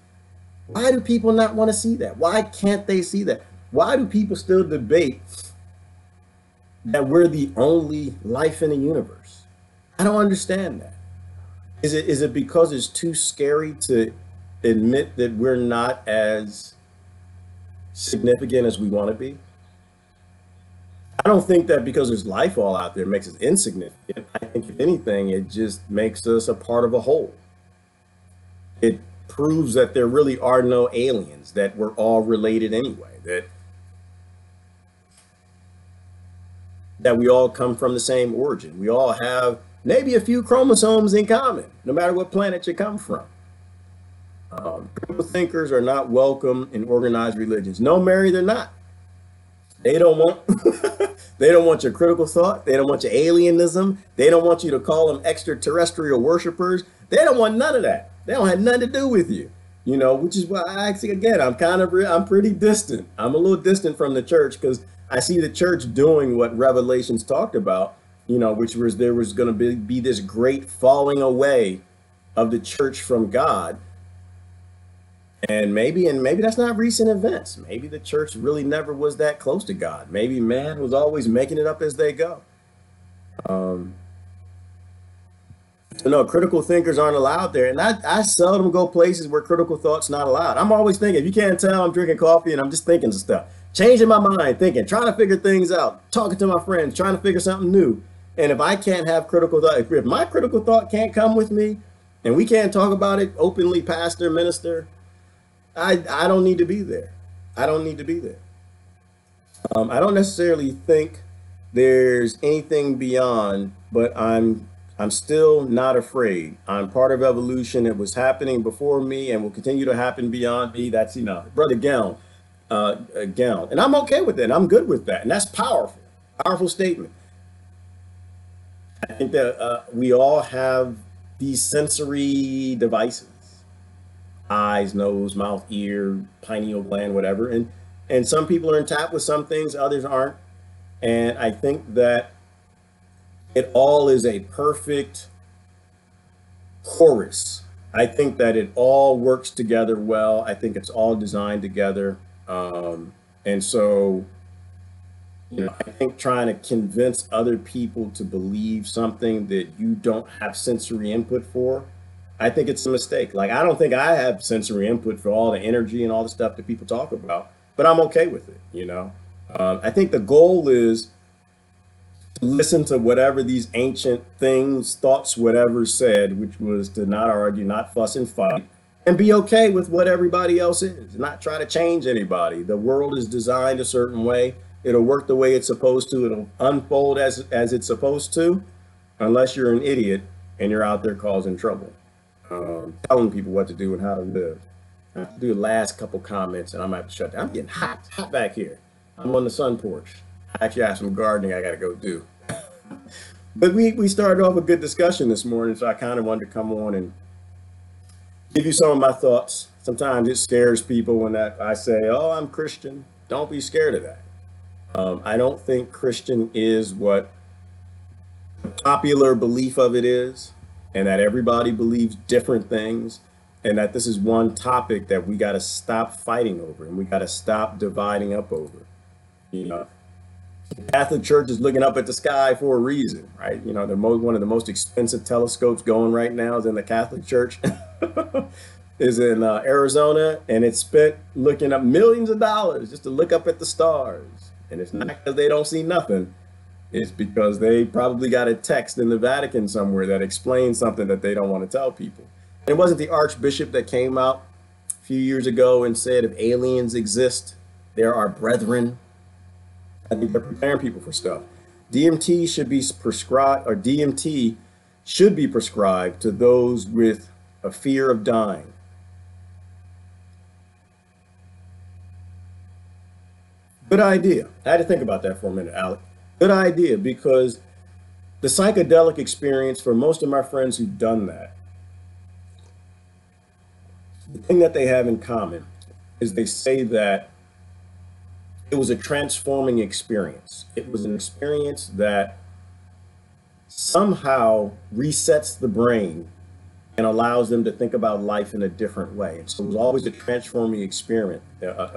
Why do people not want to see that? Why can't they see that? Why do people still debate that we're the only life in the universe? I don't understand that. Is it because it's too scary to admit that we're not as significant as we want to be? I don't think that because there's life all out there makes us insignificant. I think if anything, it just makes us a part of a whole. It proves that there really are no aliens, that we're all related anyway, that we all come from the same origin. We all have maybe a few chromosomes in common, no matter what planet you come from. Critical thinkers are not welcome in organized religions. No, Mary, they're not. They don't want they don't want your critical thought. They don't want your alienism. They don't want you to call them extraterrestrial worshipers. They don't want none of that. They don't have nothing to do with you. Which is why I actually, again, I'm pretty distant. I'm a little distant from the church because I see the church doing what Revelations talked about, which was there was going to be this great falling away of the church from God. And maybe that's not recent events. Maybe the church really never was that close to God. Maybe man was always making it up as they go. So no, critical thinkers aren't allowed there. And I seldom go places where critical thought's not allowed. I'm always thinking, if you can't tell, I'm drinking coffee and I'm just thinking stuff, changing my mind, thinking, trying to figure things out, talking to my friends, trying to figure something new. And if I can't have critical thought, if my critical thought can't come with me and we can't talk about it openly, pastor, minister, I don't need to be there. I don't need to be there. I don't necessarily think there's anything beyond, but I'm still not afraid. I'm part of evolution. It was happening before me and will continue to happen beyond me. That's enough. Brother Gown. And I'm okay with that. I'm good with that. And that's powerful. Powerful statement. I think that we all have these sensory devices, eyes, nose, mouth, ear, pineal gland, whatever. And some people are in tap with some things, others aren't. And I think that it all is a perfect chorus. I think that it all works together well. I think it's all designed together. And so, I think trying to convince other people to believe something that you don't have sensory input for, I think it's a mistake. Like, I don't think I have sensory input for all the energy and all the stuff that people talk about, but I'm okay with it. I think the goal is to listen to whatever these ancient things, thoughts, whatever said, which was to not argue, not fuss and fight, and be okay with what everybody else is, not try to change anybody. The world is designed a certain way. It'll work the way it's supposed to. It'll unfold as it's supposed to, unless you're an idiot and you're out there causing trouble, telling people what to do and how to live. I have to do the last couple comments and I'm gonna have to shut down. I'm getting hot back here. I'm on the sun porch. I actually have some gardening I gotta go do. But we started off a good discussion this morning, so I kind of wanted to come on and give you some of my thoughts. Sometimes it scares people when I say, "Oh, I'm Christian." Don't be scared of that. I don't think Christian is what the popular belief of it is, and that everybody believes different things, and that this is one topic that we got to stop fighting over and we got to stop dividing up over. You know, the Catholic Church is looking up at the sky for a reason, right? One of the most expensive telescopes going right now is in the Catholic Church, is in Arizona, and it's spent looking up millions of dollars just to look up at the stars. And it's not because they don't see nothing. It's because they probably got a text in the Vatican somewhere that explains something that they don't want to tell people. And it wasn't the Archbishop that came out a few years ago and said, if aliens exist, they're our brethren. I think they're preparing people for stuff. DMT should be prescribed, or DMT should be prescribed to those with a fear of dying. Good idea. I had to think about that for a minute, Alec. Good idea, because the psychedelic experience, for most of my friends who've done that, the thing that they have in common is they say that it was a transforming experience. It was an experience that somehow resets the brain and allows them to think about life in a different way. And so it was always a transforming experience. I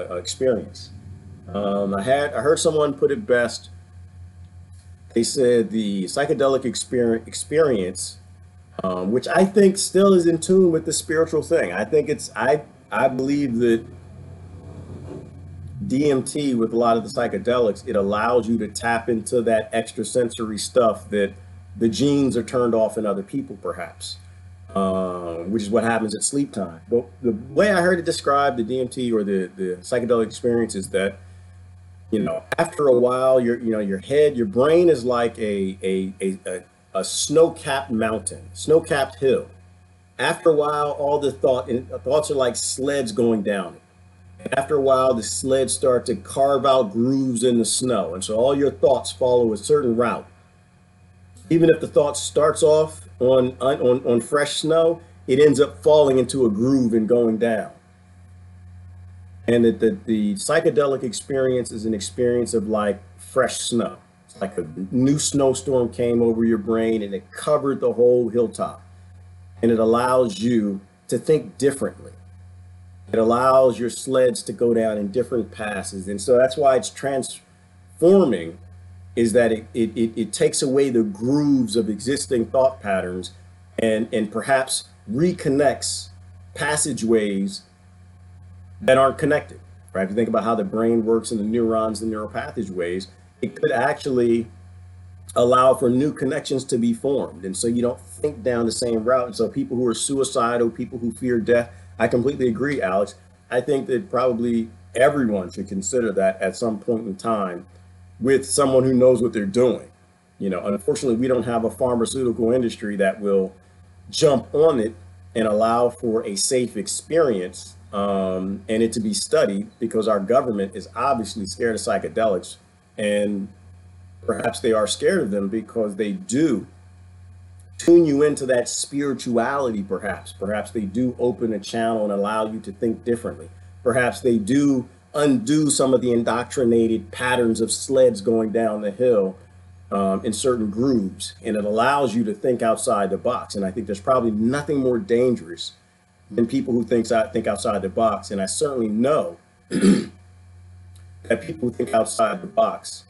heard someone put it best. They said the psychedelic experience, which I think still is in tune with the spiritual thing. I believe that DMT, with a lot of the psychedelics, it allows you to tap into that extrasensory stuff that the genes are turned off in other people, perhaps, which is what happens at sleep time. But the way I heard it described, the DMT or the psychedelic experience, is that, after a while, your brain is like a snow-capped mountain, snow-capped hill. After a while, all the thoughts are like sleds going down it. And after a while, the sleds start to carve out grooves in the snow. And so all your thoughts follow a certain route. Even if the thought starts off on fresh snow, it ends up falling into a groove and going down. And that the psychedelic experience is an experience of like fresh snow. It's like a new snowstorm came over your brain and it covered the whole hilltop. And it allows you to think differently. It allows your sleds to go down in different passes. And so that's why it's transforming, is that it takes away the grooves of existing thought patterns and perhaps reconnects passageways that aren't connected, right? If you think about how the brain works and the neurons, the neural passageways, it could actually allow for new connections to be formed. And so you don't think down the same route. And so people who are suicidal, people who fear death, I completely agree, Alex. I think that probably everyone should consider that at some point in time with someone who knows what they're doing. Unfortunately, we don't have a pharmaceutical industry that will jump on it and allow for a safe experience and it to be studied, because our government is obviously scared of psychedelics, and perhaps they are scared of them because they do tune you into that spirituality. Perhaps they do open a channel and allow you to think differently. Perhaps they do undo some of the indoctrinated patterns of sleds going down the hill in certain grooves, and it allows you to think outside the box. And I think there's probably nothing more dangerous than people who think outside the box. And I certainly know that people who think outside the box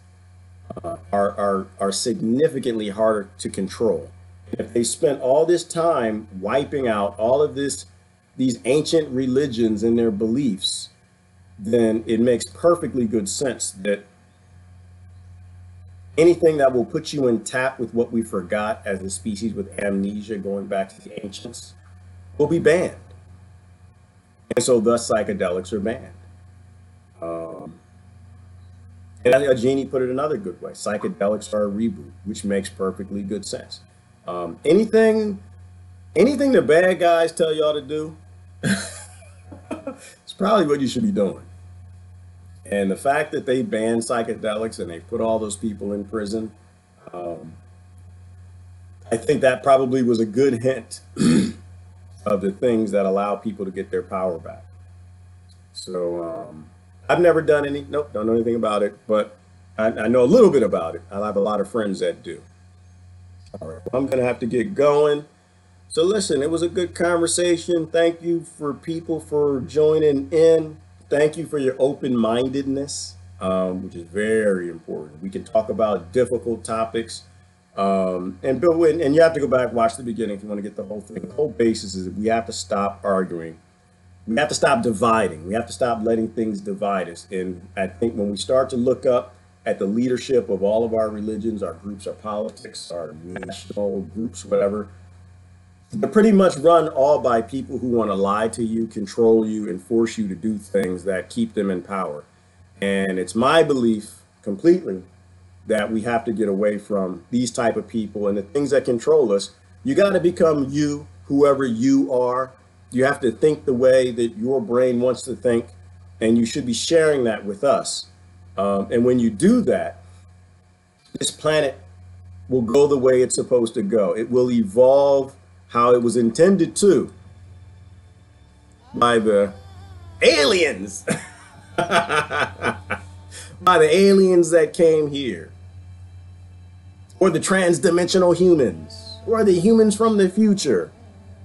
are significantly harder to control. If they spent all this time wiping out all of these ancient religions and their beliefs, then it makes perfectly good sense that anything that will put you in tap with what we forgot as a species, with amnesia going back to the ancients, will be banned. And so thus psychedelics are banned. And I think Jeannie put it another good way. Psychedelics are a reboot, which makes perfectly good sense. Anything the bad guys tell y'all to do, it's probably what you should be doing. And the fact that they banned psychedelics and they put all those people in prison, I think that probably was a good hint of the things that allow people to get their power back. So I've never done don't know anything about it, but I know a little bit about it. I have a lot of friends that do. All right, well, I'm gonna have to get going. So listen, it was a good conversation. Thank you for people for joining in. Thank you for your open-mindedness, which is very important. We can talk about difficult topics. And you have to go back, watch the beginning if you want to get the whole thing. The whole basis is that we have to stop arguing. We have to stop dividing. We have to stop letting things divide us. And I think when we start to look up at the leadership of all of our religions, our groups, our politics, our national groups, whatever, they're pretty much run all by people who want to lie to you, control you, and force you to do things that keep them in power. And it's my belief completely that we have to get away from these type of people and the things that control us. You got to become you, whoever you are. You have to think the way that your brain wants to think, and you should be sharing that with us. And when you do that, this planet will go the way it's supposed to go. It will evolve how it was intended to by the aliens, by the aliens that came here, or the transdimensional humans, or the humans from the future,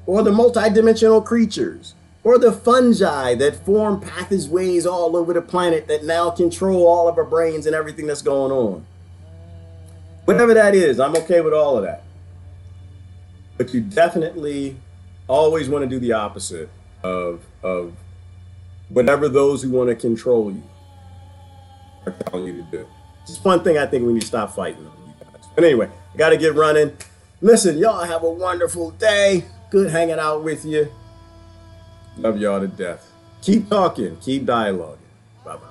or the multidimensional creatures, or the fungi that form pathways all over the planet that now control all of our brains and everything that's going on. Whatever that is, I'm okay with all of that. But you definitely always want to do the opposite of whatever those who want to control you are telling you to do. Just one thing I think we need to stop fighting on, you guys. But anyway, I got to get running. Listen, y'all have a wonderful day. Good hanging out with you. Love y'all to death. Keep talking. Keep dialoguing. Bye-bye.